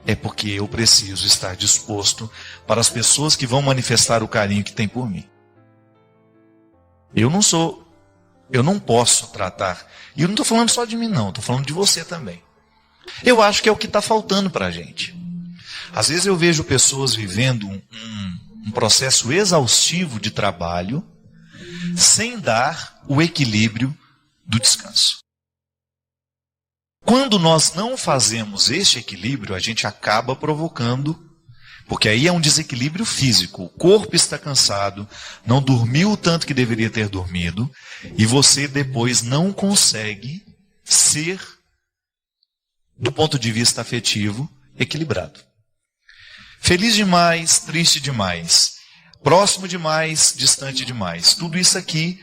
é porque eu preciso estar disposto para as pessoas que vão manifestar o carinho que tem por mim. Eu não posso tratar. E eu não estou falando só de mim, não. Estou falando de você também. Eu acho que é o que está faltando para a gente. Às vezes eu vejo pessoas vivendo um processo exaustivo de trabalho sem dar o equilíbrio do descanso. Quando nós não fazemos este equilíbrio, a gente acaba provocando, porque aí é um desequilíbrio físico. O corpo está cansado, não dormiu o tanto que deveria ter dormido, e você depois não consegue ser, do ponto de vista afetivo, equilibrado. Feliz demais, triste demais, próximo demais, distante demais. Tudo isso aqui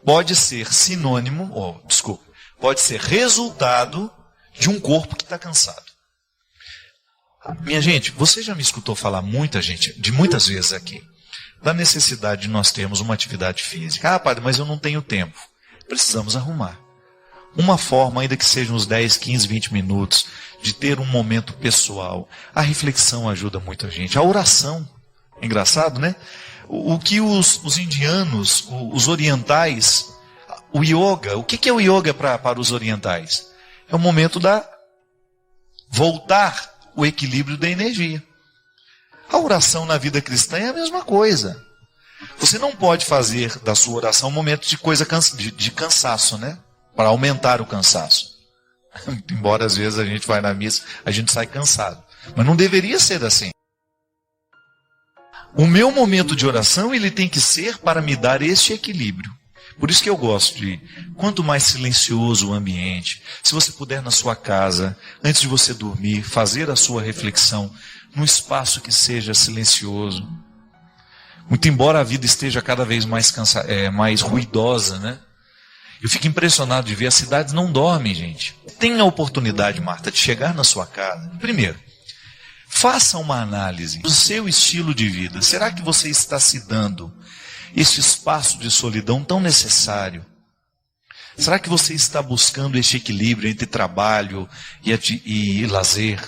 pode ser sinônimo, pode ser resultado de um corpo que está cansado. Minha gente, você já me escutou falar muitas vezes aqui, da necessidade de nós termos uma atividade física. Ah, padre, mas eu não tenho tempo. Precisamos arrumar uma forma, ainda que sejam uns 10, 15, 20 minutos, de ter um momento pessoal. A reflexão ajuda muito a gente. A oração, é engraçado, né? O que os indianos, os orientais, o yoga, o que é o yoga para os orientais? É o momento da voltar o equilíbrio da energia. A oração na vida cristã é a mesma coisa. Você não pode fazer da sua oração um momento de cansaço, né? Para aumentar o cansaço. Embora às vezes a gente vai na missa, a gente sai cansado. Mas não deveria ser assim. O meu momento de oração, ele tem que ser para me dar este equilíbrio. Por isso que eu gosto quanto mais silencioso o ambiente, se você puder na sua casa, antes de você dormir, fazer a sua reflexão num espaço que seja silencioso. Muito embora a vida esteja cada vez mais ruidosa, né? Eu fico impressionado de ver, as cidades não dormem, gente. Tenha a oportunidade, Marta, de chegar na sua casa. Primeiro, faça uma análise do seu estilo de vida. Será que você está se dando este espaço de solidão tão necessário? Será que você está buscando este equilíbrio entre trabalho e lazer?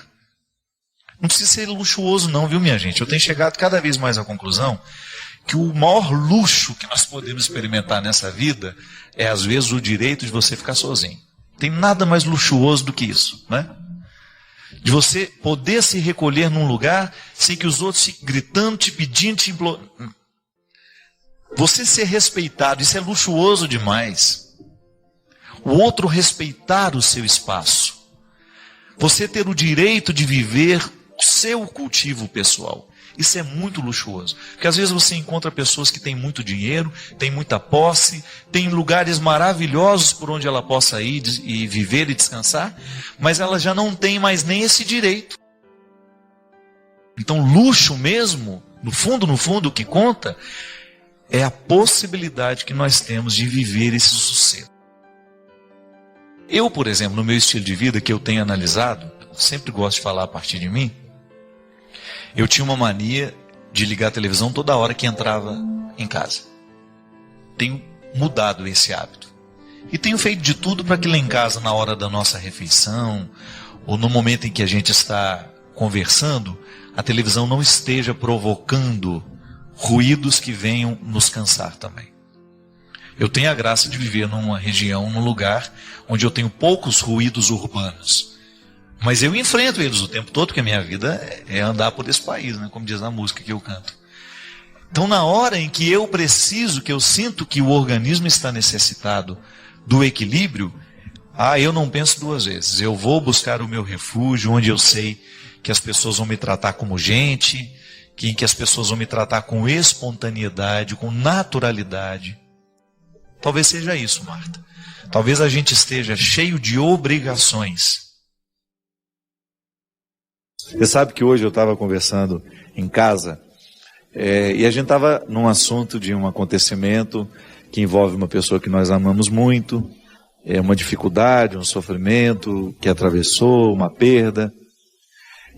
Não precisa ser luxuoso não, viu, minha gente? Eu tenho chegado cada vez mais à conclusão que o maior luxo que nós podemos experimentar nessa vida é, às vezes, o direito de você ficar sozinho. Tem nada mais luxuoso do que isso, né? De você poder se recolher num lugar sem que os outros fiquem gritando, te pedindo, te implorando. Você ser respeitado, isso é luxuoso demais. O outro respeitar o seu espaço. Você ter o direito de viver o seu cultivo pessoal. Isso é muito luxuoso. Porque às vezes você encontra pessoas que têm muito dinheiro, têm muita posse, têm lugares maravilhosos por onde ela possa ir e viver e descansar, mas ela já não tem mais nem esse direito. Então, luxo mesmo, no fundo, o que conta é a possibilidade que nós temos de viver esse sossego. Eu, por exemplo, no meu estilo de vida que eu tenho analisado, sempre gosto de falar a partir de mim, eu tinha uma mania de ligar a televisão toda hora que entrava em casa. Tenho mudado esse hábito. E tenho feito de tudo para que lá em casa, na hora da nossa refeição, ou no momento em que a gente está conversando, a televisão não esteja provocando ruídos que venham nos cansar também. Eu tenho a graça de viver numa região, num lugar onde eu tenho poucos ruídos urbanos. Mas eu enfrento eles o tempo todo, porque a minha vida é andar por esse país, né? Como diz na música que eu canto. Então, na hora em que eu preciso, que eu sinto que o organismo está necessitado do equilíbrio, eu não penso duas vezes. Eu vou buscar o meu refúgio, onde eu sei que as pessoas vão me tratar como gente, em que as pessoas vão me tratar com espontaneidade, com naturalidade. Talvez seja isso, Marta. Talvez a gente esteja cheio de obrigações. Você sabe que hoje eu estava conversando em casa e a gente estava num assunto de um acontecimento que envolve uma pessoa que nós amamos muito, uma dificuldade, um sofrimento que atravessou, uma perda.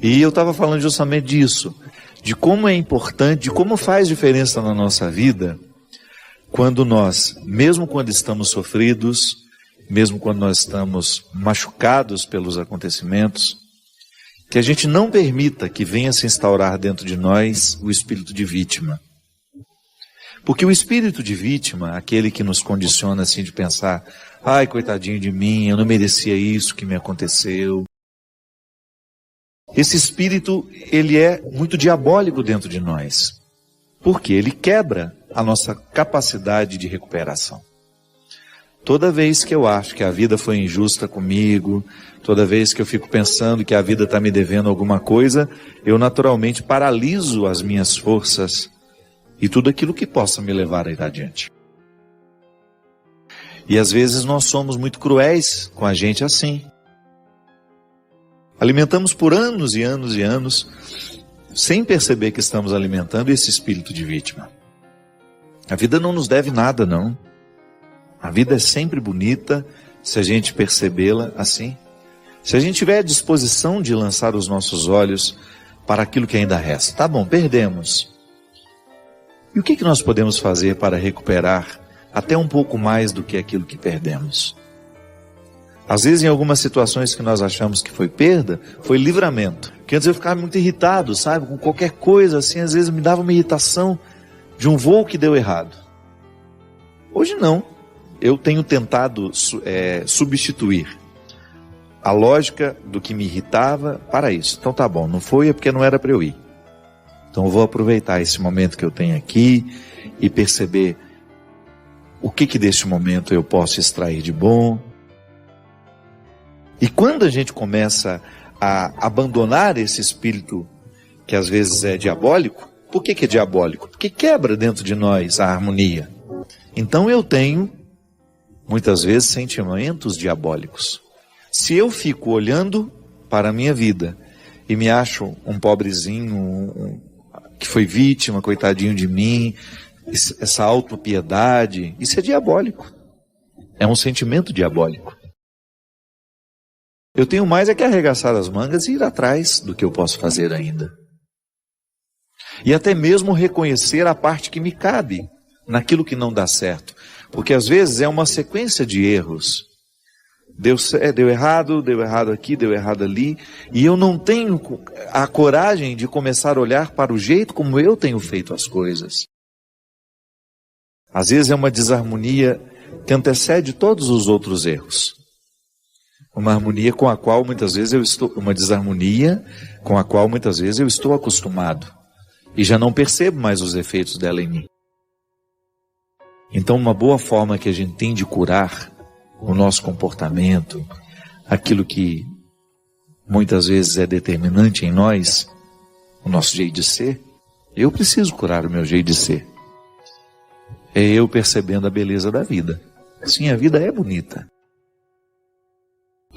E eu estava falando justamente disso, de como é importante, de como faz diferença na nossa vida, quando nós, mesmo quando estamos sofridos, mesmo quando nós estamos machucados pelos acontecimentos, que a gente não permita que venha se instaurar dentro de nós o espírito de vítima. Porque o espírito de vítima, aquele que nos condiciona assim de pensar, ai, coitadinho de mim, eu não merecia isso que me aconteceu. Esse espírito, ele é muito diabólico dentro de nós, porque ele quebra a nossa capacidade de recuperação. Toda vez que eu acho que a vida foi injusta comigo, toda vez que eu fico pensando que a vida está me devendo alguma coisa, eu naturalmente paraliso as minhas forças e tudo aquilo que possa me levar a ir adiante. E às vezes nós somos muito cruéis com a gente assim. Alimentamos por anos e anos e anos, sem perceber que estamos alimentando esse espírito de vítima. A vida não nos deve nada, não. A vida é sempre bonita se a gente percebê-la assim. Se a gente tiver a disposição de lançar os nossos olhos para aquilo que ainda resta. Tá bom, perdemos. E o que nós podemos fazer para recuperar até um pouco mais do que aquilo que perdemos? Às vezes, em algumas situações que nós achamos que foi perda, foi livramento. Porque antes eu ficava muito irritado, sabe? Com qualquer coisa assim, às vezes me dava uma irritação de um voo que deu errado. Hoje não. Eu tenho tentado substituir a lógica do que me irritava para isso. Então tá bom, não foi, é porque não era para eu ir. Então eu vou aproveitar esse momento que eu tenho aqui e perceber o que deste momento eu posso extrair de bom. E quando a gente começa a abandonar esse espírito que às vezes é diabólico, por que é diabólico? Porque quebra dentro de nós a harmonia. Então eu tenho muitas vezes sentimentos diabólicos. Se eu fico olhando para a minha vida e me acho um pobrezinho, que foi vítima, coitadinho de mim, essa autopiedade, isso é diabólico. É um sentimento diabólico. Eu tenho mais é que arregaçar as mangas e ir atrás do que eu posso fazer ainda. E até mesmo reconhecer a parte que me cabe naquilo que não dá certo. Porque às vezes é uma sequência de erros. Deu errado aqui, deu errado ali. E eu não tenho a coragem de começar a olhar para o jeito como eu tenho feito as coisas. Às vezes é uma desarmonia que antecede todos os outros erros. Uma harmonia com a qual muitas vezes uma desarmonia com a qual muitas vezes eu estou acostumado. E já não percebo mais os efeitos dela em mim. Então, uma boa forma que a gente tem de curar o nosso comportamento, aquilo que muitas vezes é determinante em nós, o nosso jeito de ser, eu preciso curar o meu jeito de ser. É eu percebendo a beleza da vida. Sim, a vida é bonita.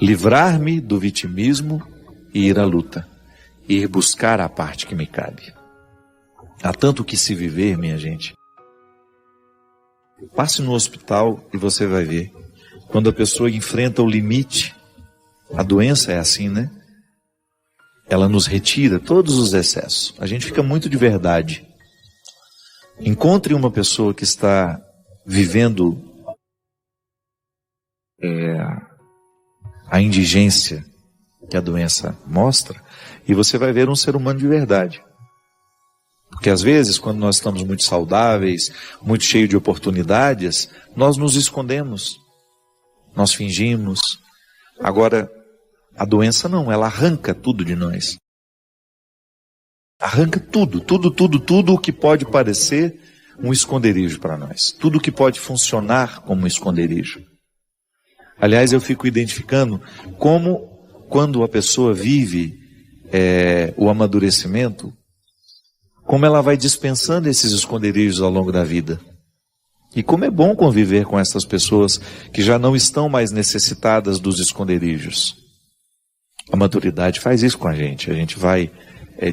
Livrar-me do vitimismo e ir à luta. Ir buscar a parte que me cabe. Há tanto que se viver, minha gente. Passe no hospital e você vai ver. Quando a pessoa enfrenta o limite, a doença é assim, né? Ela nos retira todos os excessos. A gente fica muito de verdade. Encontre uma pessoa que está vivendo a indigência que a doença mostra e você vai ver um ser humano de verdade. Porque às vezes, quando nós estamos muito saudáveis, muito cheios de oportunidades, nós nos escondemos, nós fingimos. Agora, a doença não, ela arranca tudo de nós. Arranca tudo o que pode parecer um esconderijo para nós. Tudo que pode funcionar como um esconderijo. Aliás, eu fico identificando como, quando a pessoa vive o amadurecimento, como ela vai dispensando esses esconderijos ao longo da vida. E como é bom conviver com essas pessoas que já não estão mais necessitadas dos esconderijos. A maturidade faz isso com a gente vai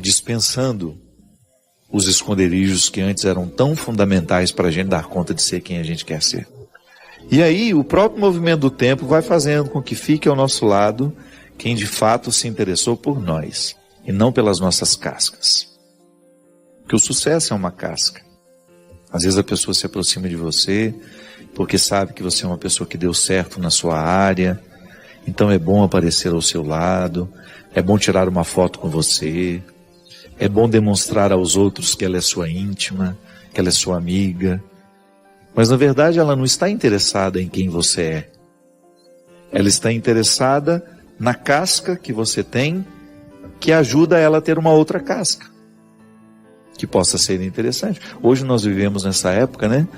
dispensando os esconderijos que antes eram tão fundamentais para a gente dar conta de ser quem a gente quer ser. E aí o próprio movimento do tempo vai fazendo com que fique ao nosso lado quem de fato se interessou por nós, e não pelas nossas cascas. Porque o sucesso é uma casca. Às vezes a pessoa se aproxima de você porque sabe que você é uma pessoa que deu certo na sua área, então é bom aparecer ao seu lado, é bom tirar uma foto com você, é bom demonstrar aos outros que ela é sua íntima, que ela é sua amiga. Mas na verdade ela não está interessada em quem você é. Ela está interessada na casca que você tem, que ajuda ela a ter uma outra casca, que possa ser interessante. Hoje nós vivemos nessa época, né?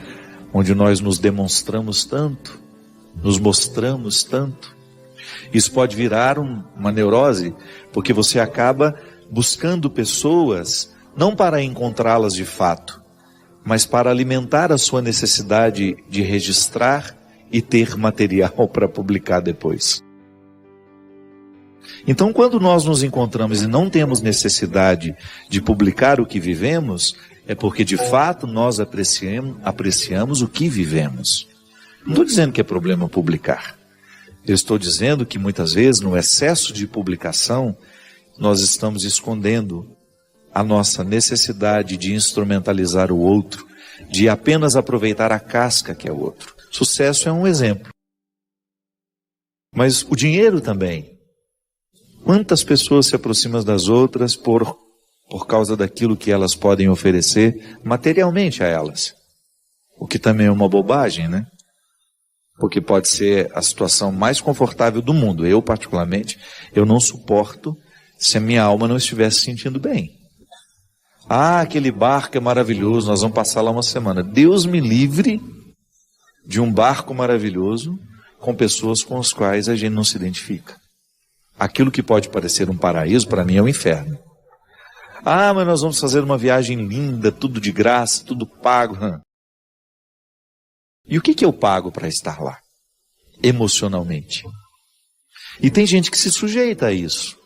Onde nós nos demonstramos tanto, nos mostramos tanto. Isso pode virar uma neurose, porque você acaba buscando pessoas, não para encontrá-las de fato, mas para alimentar a sua necessidade de registrar e ter material para publicar depois. Então, quando nós nos encontramos e não temos necessidade de publicar o que vivemos, é porque de fato nós apreciamos o que vivemos. Não estou dizendo que é problema publicar. Eu estou dizendo que muitas vezes, no excesso de publicação, nós estamos escondendo a nossa necessidade de instrumentalizar o outro, de apenas aproveitar a casca que é o outro. Sucesso é um exemplo. Mas o dinheiro também. Quantas pessoas se aproximam das outras por causa daquilo que elas podem oferecer materialmente a elas? O que também é uma bobagem, né? Porque pode ser a situação mais confortável do mundo. Eu, particularmente, eu não suporto se a minha alma não estiver se sentindo bem. Ah, aquele barco é maravilhoso, nós vamos passar lá uma semana. Deus me livre de um barco maravilhoso com pessoas com as quais a gente não se identifica. Aquilo que pode parecer um paraíso, para mim é um inferno. Ah, mas nós vamos fazer uma viagem linda, tudo de graça, tudo pago. E o que eu pago para estar lá? Emocionalmente. E tem gente que se sujeita a isso.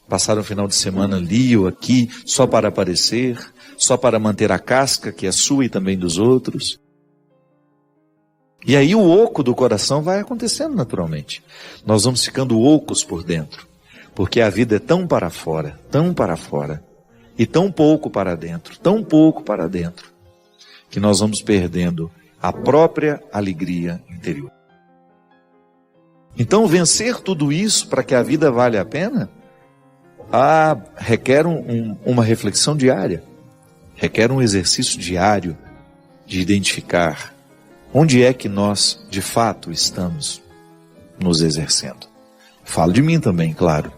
Passar um final de semana ali ou aqui, só para aparecer, só para manter a casca que é sua e também dos outros. E aí o oco do coração vai acontecendo naturalmente. Nós vamos ficando ocos por dentro, porque a vida é tão para fora, e tão pouco para dentro, que nós vamos perdendo a própria alegria interior. Então vencer tudo isso para que a vida valha a pena, requer uma reflexão diária, requer um exercício diário de identificar onde é que nós, de fato, estamos nos exercendo. Falo de mim também, claro.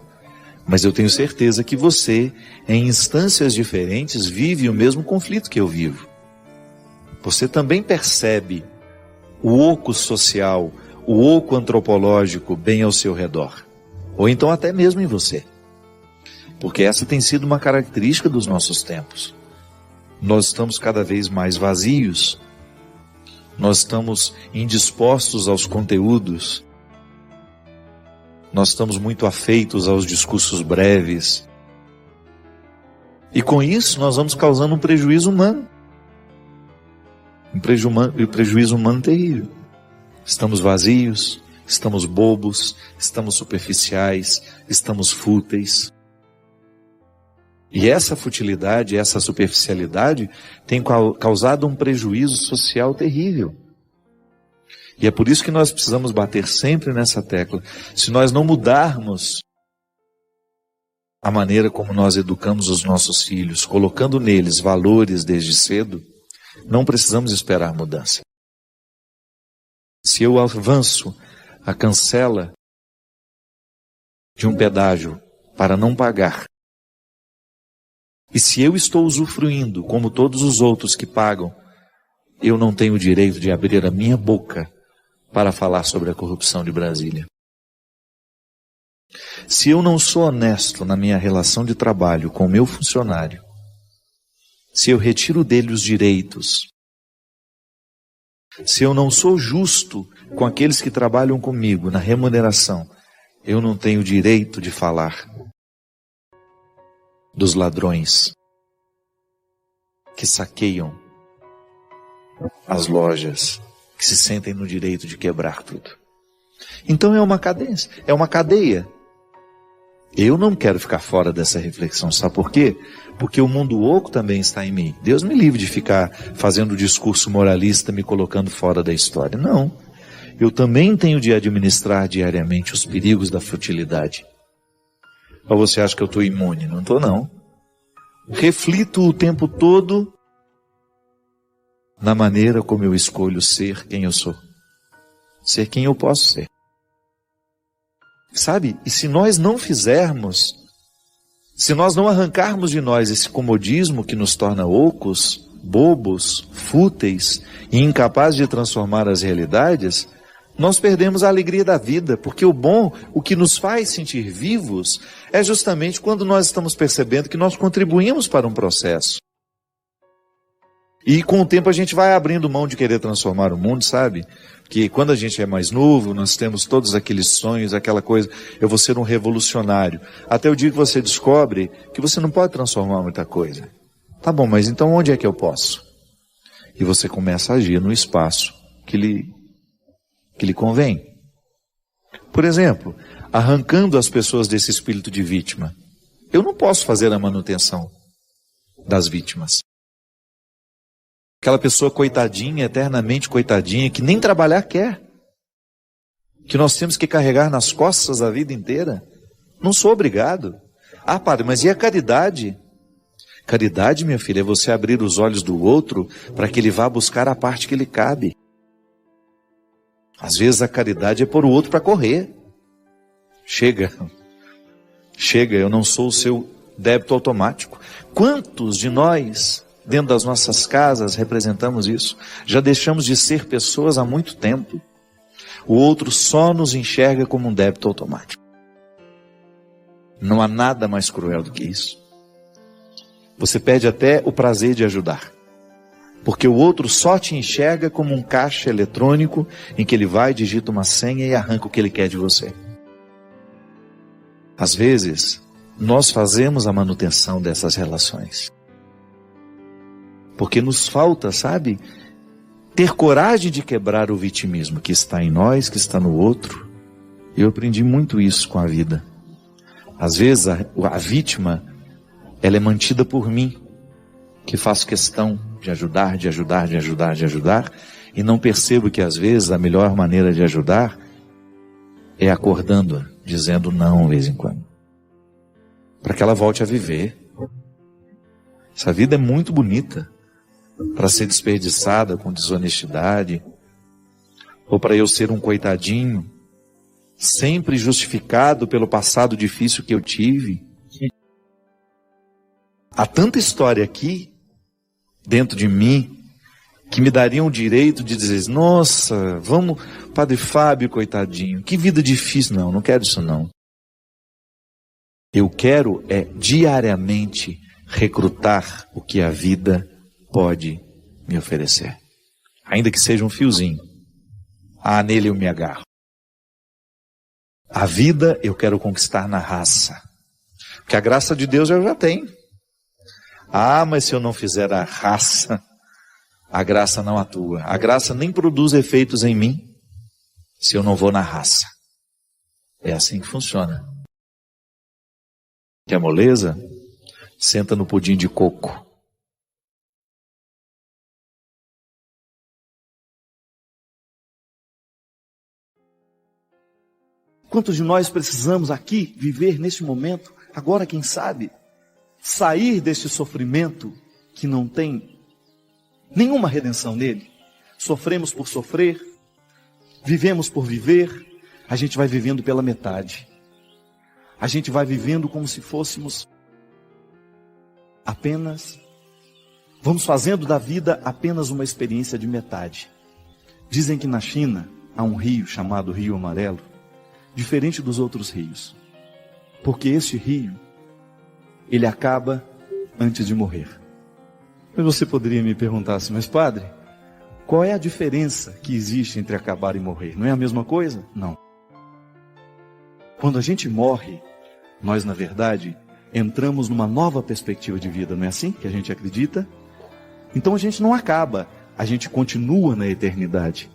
Mas eu tenho certeza que você, em instâncias diferentes, vive o mesmo conflito que eu vivo. Você também percebe o oco social, o oco antropológico bem ao seu redor. Ou então até mesmo em você. Porque essa tem sido uma característica dos nossos tempos. Nós estamos cada vez mais vazios. Nós estamos indispostos aos conteúdos. Nós estamos muito afeitos aos discursos breves. E com isso nós vamos causando um prejuízo humano. Um prejuízo humano terrível. Estamos vazios, estamos bobos, estamos superficiais, estamos fúteis. E essa futilidade, essa superficialidade tem causado um prejuízo social terrível. E é por isso que nós precisamos bater sempre nessa tecla. Se nós não mudarmos a maneira como nós educamos os nossos filhos, colocando neles valores desde cedo, não precisamos esperar mudança. Se eu avanço a cancela de um pedágio para não pagar, e se eu estou usufruindo, como todos os outros que pagam, eu não tenho o direito de abrir a minha boca para falar sobre a corrupção de Brasília. Se eu não sou honesto na minha relação de trabalho com o meu funcionário, se eu retiro dele os direitos, se eu não sou justo com aqueles que trabalham comigo na remuneração, eu não tenho o direito de falar dos ladrões que saqueiam as lojas, que se sentem no direito de quebrar tudo. Então é uma cadeia. Eu não quero ficar fora dessa reflexão, sabe por quê? Porque o mundo oco também está em mim. Deus me livre de ficar fazendo discurso moralista, me colocando fora da história. Não. Eu também tenho de administrar diariamente os perigos da futilidade. Ou você acha que eu estou imune? Não estou, não. Reflito o tempo todo na maneira como eu escolho ser quem eu sou. Ser quem eu posso ser. Sabe? E se nós não fizermos, se nós não arrancarmos de nós esse comodismo que nos torna ocos, bobos, fúteis e incapazes de transformar as realidades, nós perdemos a alegria da vida, porque o bom, o que nos faz sentir vivos, é justamente quando nós estamos percebendo que nós contribuímos para um processo. E com o tempo a gente vai abrindo mão de querer transformar o mundo, sabe? Que quando a gente é mais novo, nós temos todos aqueles sonhos, aquela coisa, eu vou ser um revolucionário. Até o dia que você descobre que você não pode transformar muita coisa. Tá bom, mas então onde é que eu posso? E você começa a agir no espaço que lhe convém. Por exemplo, arrancando as pessoas desse espírito de vítima. Eu não posso fazer a manutenção das vítimas. Aquela pessoa coitadinha, eternamente coitadinha, que nem trabalhar quer. Que nós temos que carregar nas costas a vida inteira. Não sou obrigado. Ah, padre, mas e a caridade? Caridade, minha filha, é você abrir os olhos do outro para que ele vá buscar a parte que lhe cabe. Às vezes a caridade é pôr o outro para correr. Chega, eu não sou o seu débito automático. Quantos de nós, dentro das nossas casas, representamos isso? Já deixamos de ser pessoas há muito tempo. O outro só nos enxerga como um débito automático. Não há nada mais cruel do que isso. Você perde até o prazer de ajudar. Porque o outro só te enxerga como um caixa eletrônico em que ele vai, digita uma senha e arranca o que ele quer de você. Às vezes, nós fazemos a manutenção dessas relações. Porque nos falta, sabe, ter coragem de quebrar o vitimismo que está em nós, que está no outro. Eu aprendi muito isso com a vida. Às vezes a vítima, ela é mantida por mim, que faço questão de ajudar, e não percebo que às vezes a melhor maneira de ajudar é acordando-a, dizendo não de vez em quando, para que ela volte a viver. Essa vida é muito bonita para ser desperdiçada com desonestidade, ou para eu ser um coitadinho, sempre justificado pelo passado difícil que eu tive. Há tanta história aqui, dentro de mim, que me dariam o direito de dizer, nossa, vamos, Padre Fábio, coitadinho, que vida difícil. Não quero isso não. Eu quero diariamente recrutar o que a vida pode me oferecer. Ainda que seja um fiozinho. Nele eu me agarro. A vida eu quero conquistar na raça. Porque a graça de Deus eu já tenho. Mas se eu não fizer a raça, a graça não atua. A graça nem produz efeitos em mim se eu não vou na raça. É assim que funciona. Quer moleza? Senta no pudim de coco. Quantos de nós precisamos aqui viver neste momento, agora quem sabe, sair deste sofrimento que não tem nenhuma redenção nele? Sofremos por sofrer, vivemos por viver, a gente vai vivendo pela metade. A gente vai vivendo como se fôssemos vamos fazendo da vida apenas uma experiência de metade. Dizem que na China há um rio chamado Rio Amarelo, diferente dos outros rios, porque esse rio, ele acaba antes de morrer. Mas você poderia me perguntar assim, mas padre, qual é a diferença que existe entre acabar e morrer? Não é a mesma coisa? Não. Quando a gente morre, nós na verdade entramos numa nova perspectiva de vida, não é assim que a gente acredita? Então a gente não acaba, a gente continua na eternidade.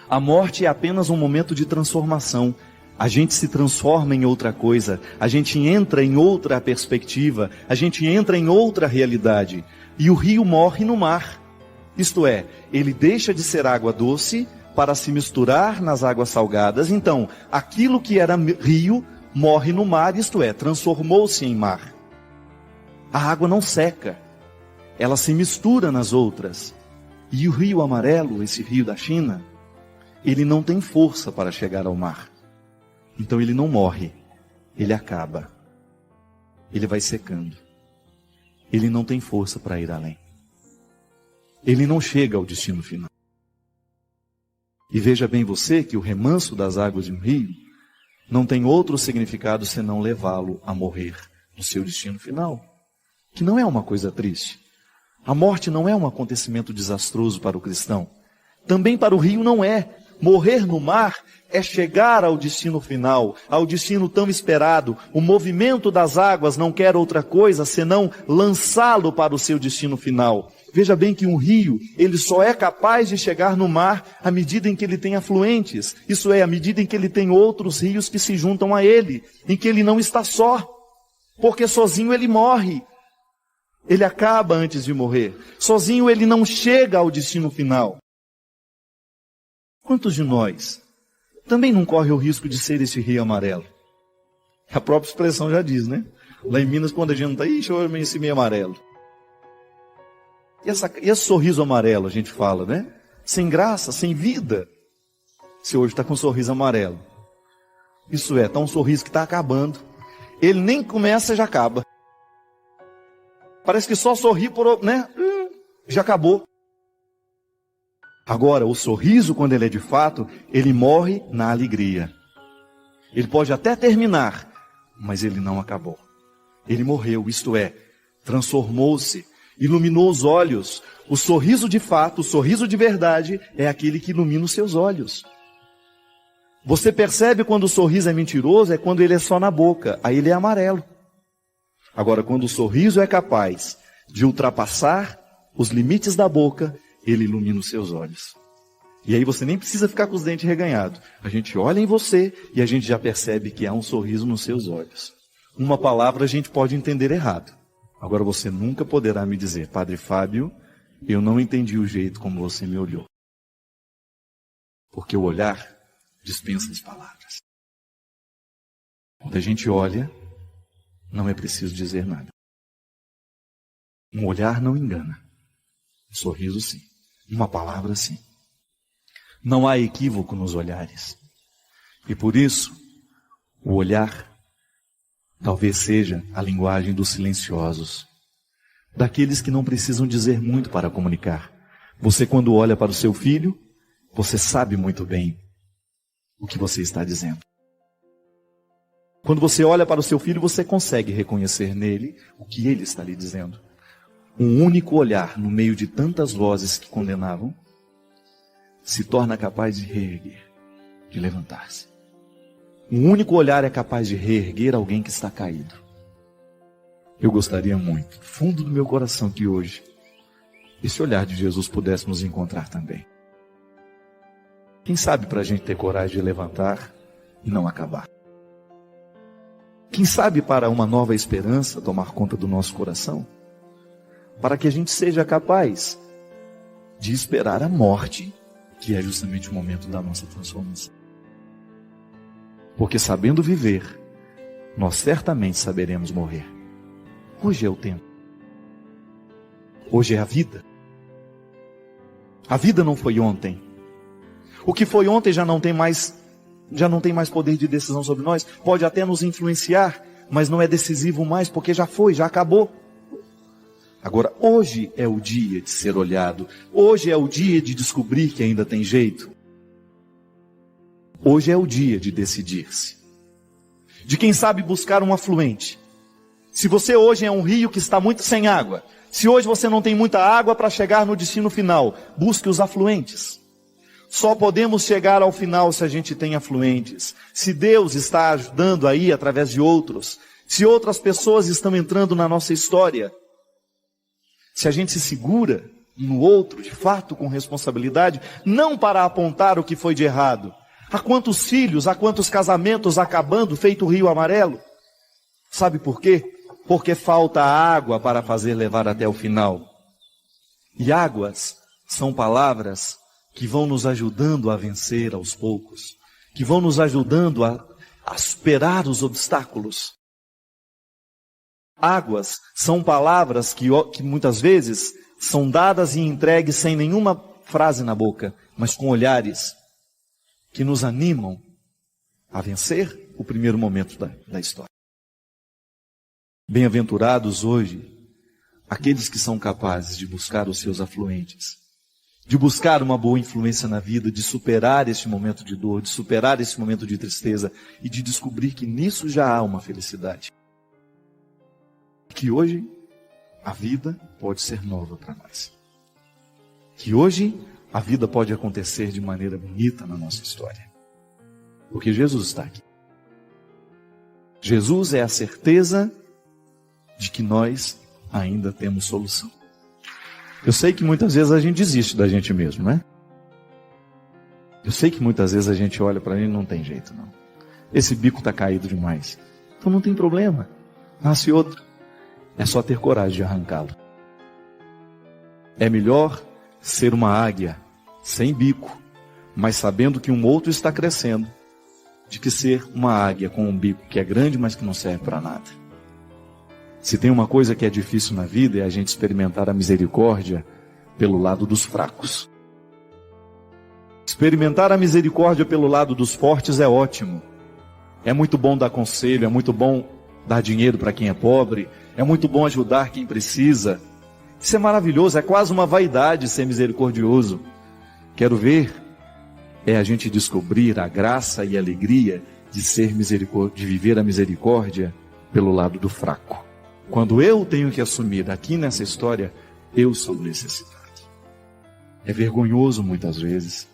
A morte é apenas um momento de transformação. a gente se transforma em outra coisa, a gente entra em outra perspectiva, a gente entra em outra realidade. E o rio morre no mar. Isto é, ele deixa de ser água doce para se misturar nas águas salgadas. Então, aquilo que era rio morre no mar, isto é, transformou-se em mar. A água não seca, ela se mistura nas outras. E o rio amarelo, esse rio da China, ele não tem força para chegar ao mar. Então ele não morre, ele acaba. Ele vai secando. Ele não tem força para ir além. Ele não chega ao destino final. E veja bem você que o remanso das águas de um rio não tem outro significado senão levá-lo a morrer no seu destino final. Que não é uma coisa triste. A morte não é um acontecimento desastroso para o cristão. Também para o rio não é. Morrer no mar é chegar ao destino final, ao destino tão esperado. O movimento das águas não quer outra coisa senão lançá-lo para o seu destino final. Veja bem que um rio, ele só é capaz de chegar no mar à medida em que ele tem afluentes. Isso é, à medida em que ele tem outros rios que se juntam a ele, em que ele não está só, porque sozinho ele morre. Ele acaba antes de morrer. Sozinho ele não chega ao destino final. Quantos de nós também não corre o risco de ser esse rio amarelo? A própria expressão já diz, né? Lá em Minas, quando a gente não está, ixi, eu esse meio amarelo. E esse sorriso amarelo, a gente fala, né? Sem graça, sem vida. Se hoje está com um sorriso amarelo. Isso é, está um sorriso que está acabando. Ele nem começa, já acaba. Parece que só sorri por, né? Já acabou. Agora, o sorriso, quando ele é de fato, ele morre na alegria. Ele pode até terminar, mas ele não acabou. Ele morreu, isto é, transformou-se, iluminou os olhos. O sorriso de fato, o sorriso de verdade, é aquele que ilumina os seus olhos. Você percebe quando o sorriso é mentiroso, é quando ele é só na boca, aí ele é amarelo. Agora, quando o sorriso é capaz de ultrapassar os limites da boca, ele ilumina os seus olhos. E aí você nem precisa ficar com os dentes reganhados. A gente olha em você e a gente já percebe que há um sorriso nos seus olhos. Uma palavra a gente pode entender errado. Agora você nunca poderá me dizer, Padre Fábio, eu não entendi o jeito como você me olhou. Porque o olhar dispensa as palavras. Quando a gente olha, não é preciso dizer nada. Um olhar não engana. Um sorriso sim. Uma palavra sim. Não há equívoco nos olhares. E por isso, o olhar talvez seja a linguagem dos silenciosos. Daqueles que não precisam dizer muito para comunicar. Você, quando olha para o seu filho, você sabe muito bem o que você está dizendo. Quando você olha para o seu filho, você consegue reconhecer nele o que ele está lhe dizendo. Um único olhar, no meio de tantas vozes que condenavam, se torna capaz de reerguer, de levantar-se. Um único olhar é capaz de reerguer alguém que está caído. Eu gostaria muito, do fundo do meu coração, que hoje esse olhar de Jesus pudesse nos encontrar também. Quem sabe para a gente ter coragem de levantar e não acabar. Quem sabe para uma nova esperança tomar conta do nosso coração, para que a gente seja capaz de esperar a morte, que é justamente o momento da nossa transformação. Porque sabendo viver, nós certamente saberemos morrer. Hoje é o tempo. Hoje é a vida. A vida não foi ontem. O que foi ontem já não tem mais poder de decisão sobre nós. Pode até nos influenciar, mas não é decisivo mais, porque já foi, já acabou. Agora, hoje é o dia de ser olhado. Hoje é o dia de descobrir que ainda tem jeito. Hoje é o dia de decidir-se. De quem sabe buscar um afluente. Se você hoje é um rio que está muito sem água, se hoje você não tem muita água para chegar no destino final, busque os afluentes. Só podemos chegar ao final se a gente tem afluentes. Se Deus está ajudando aí através de outros, se outras pessoas estão entrando na nossa história, se a gente se segura no outro, de fato, com responsabilidade, não para apontar o que foi de errado. Há quantos filhos, há quantos casamentos acabando, feito o rio amarelo? Sabe por quê? Porque falta água para fazer levar até o final. E águas são palavras que vão nos ajudando a vencer aos poucos, que vão nos ajudando a superar os obstáculos. Águas são palavras que muitas vezes são dadas e entregues sem nenhuma frase na boca, mas com olhares que nos animam a vencer o primeiro momento da história. Bem-aventurados hoje aqueles que são capazes de buscar os seus afluentes, de buscar uma boa influência na vida, de superar este momento de dor, de superar esse momento de tristeza e de descobrir que nisso já há uma felicidade. Que hoje a vida pode ser nova para nós. Que hoje a vida pode acontecer de maneira bonita na nossa história. Porque Jesus está aqui. Jesus é a certeza de que nós ainda temos solução. Eu sei que muitas vezes a gente desiste da gente mesmo, né? Eu sei que muitas vezes a gente olha para ele e não tem jeito, não. Esse bico está caído demais. Então não tem problema. Nasce outro. É só ter coragem de arrancá-lo. É melhor ser uma águia sem bico, mas sabendo que um outro está crescendo, de que ser uma águia com um bico que é grande, mas que não serve para nada. Se tem uma coisa que é difícil na vida, é a gente experimentar a misericórdia pelo lado dos fracos. Experimentar a misericórdia pelo lado dos fortes é ótimo. É muito bom dar conselho, é muito bom dar dinheiro para quem é pobre, é muito bom ajudar quem precisa. Isso é maravilhoso, é quase uma vaidade ser misericordioso. Quero ver é a gente descobrir a graça e a alegria de de viver a misericórdia pelo lado do fraco. Quando eu tenho que assumir aqui nessa história, eu sou necessitado. É vergonhoso muitas vezes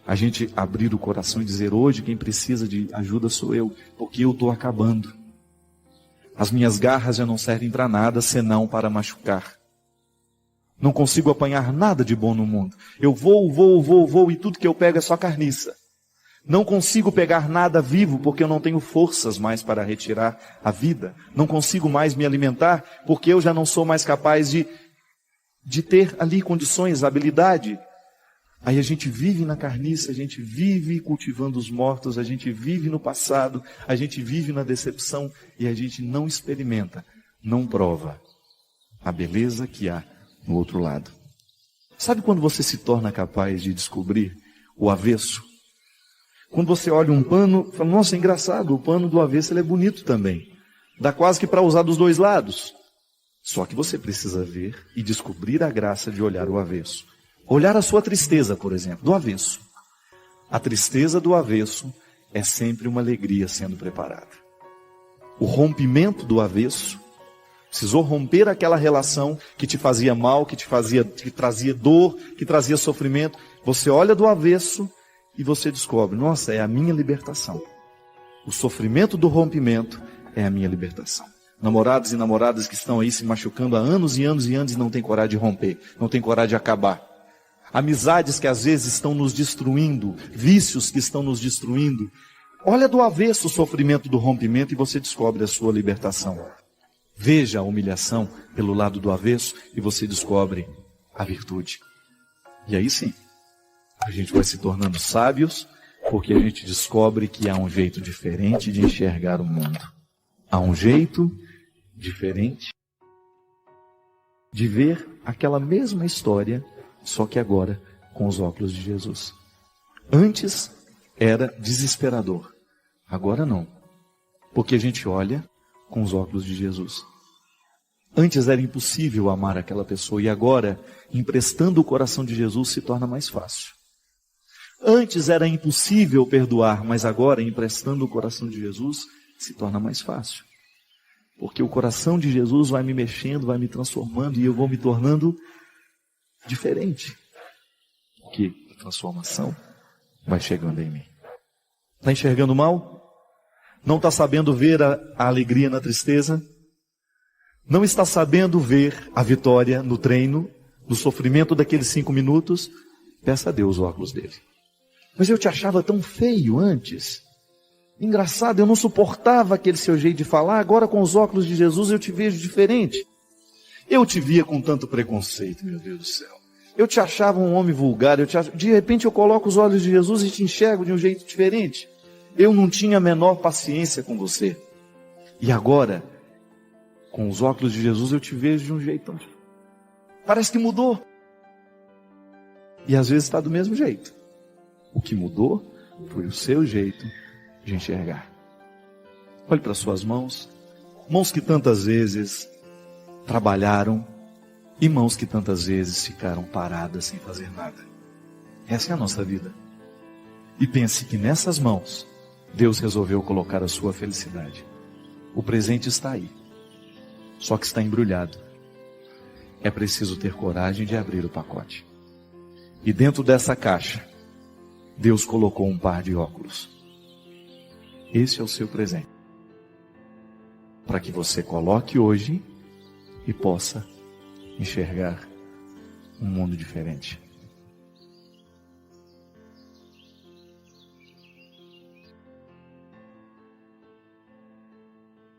a gente abrir o coração e dizer: hoje quem precisa de ajuda sou eu, porque eu estou acabando. As minhas garras já não servem para nada senão para machucar. Não consigo apanhar nada de bom no mundo. Eu vou e tudo que eu pego é só carniça. Não consigo pegar nada vivo porque eu não tenho forças mais para retirar a vida. Não consigo mais me alimentar porque eu já não sou mais capaz de ter ali condições, habilidade. Aí a gente vive na carniça, a gente vive cultivando os mortos, a gente vive no passado, a gente vive na decepção e a gente não experimenta, não prova a beleza que há no outro lado. Sabe quando você se torna capaz de descobrir o avesso? Quando você olha um pano, fala: nossa, é engraçado, o pano do avesso ele é bonito também. Dá quase que para usar dos dois lados. Só que você precisa ver e descobrir a graça de olhar o avesso. Olhar a sua tristeza, por exemplo, do avesso. A tristeza do avesso é sempre uma alegria sendo preparada. O rompimento do avesso, precisou romper aquela relação que te fazia mal, que trazia dor, que trazia sofrimento. Você olha do avesso e você descobre: nossa, é a minha libertação. O sofrimento do rompimento é a minha libertação. Namorados e namoradas que estão aí se machucando há anos e anos e anos e não têm coragem de romper, não têm coragem de acabar. Amizades que às vezes estão nos destruindo, vícios que estão nos destruindo. Olha do avesso o sofrimento do rompimento e você descobre a sua libertação. Veja a humilhação pelo lado do avesso e você descobre a virtude. E aí sim, a gente vai se tornando sábios, porque a gente descobre que há um jeito diferente de enxergar o mundo. Há um jeito diferente de ver aquela mesma história, só que agora com os óculos de Jesus. Antes era desesperador, agora não, porque a gente olha com os óculos de Jesus. Antes era impossível amar aquela pessoa e agora, emprestando o coração de Jesus, se torna mais fácil. Antes era impossível perdoar, mas agora, emprestando o coração de Jesus, se torna mais fácil. Porque o coração de Jesus vai me mexendo, vai me transformando e eu vou me tornando diferente. Porque a transformação vai chegando em mim. Está enxergando mal? Não está sabendo ver a alegria na tristeza? Não está sabendo ver a vitória no treino, no sofrimento daqueles 5 minutos? Peça a Deus os óculos dele. Mas eu te achava tão feio antes. Engraçado, eu não suportava aquele seu jeito de falar. Agora com os óculos de Jesus eu te vejo diferente. Eu te via com tanto preconceito, meu Deus do céu. Eu te achava um homem vulgar. De repente eu coloco os olhos de Jesus e te enxergo de um jeito diferente. Eu não tinha a menor paciência com você. E agora, com os óculos de Jesus, eu te vejo de um jeito tão... Parece que mudou. E às vezes está do mesmo jeito. O que mudou foi o seu jeito de enxergar. Olhe para suas mãos. Mãos que tantas vezes trabalharam e mãos que tantas vezes ficaram paradas sem fazer nada. Essa é a nossa vida. E pense que nessas mãos Deus resolveu colocar a sua felicidade. O presente está aí, só que está embrulhado. É preciso ter coragem de abrir o pacote. E dentro dessa caixa, Deus colocou um par de óculos. Esse é o seu presente. Para que você coloque hoje e possa enxergar um mundo diferente.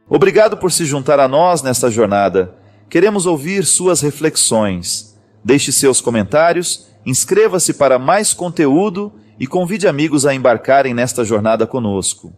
Obrigado por se juntar a nós nesta jornada. Queremos ouvir suas reflexões. Deixe seus comentários, inscreva-se para mais conteúdo e convide amigos a embarcarem nesta jornada conosco.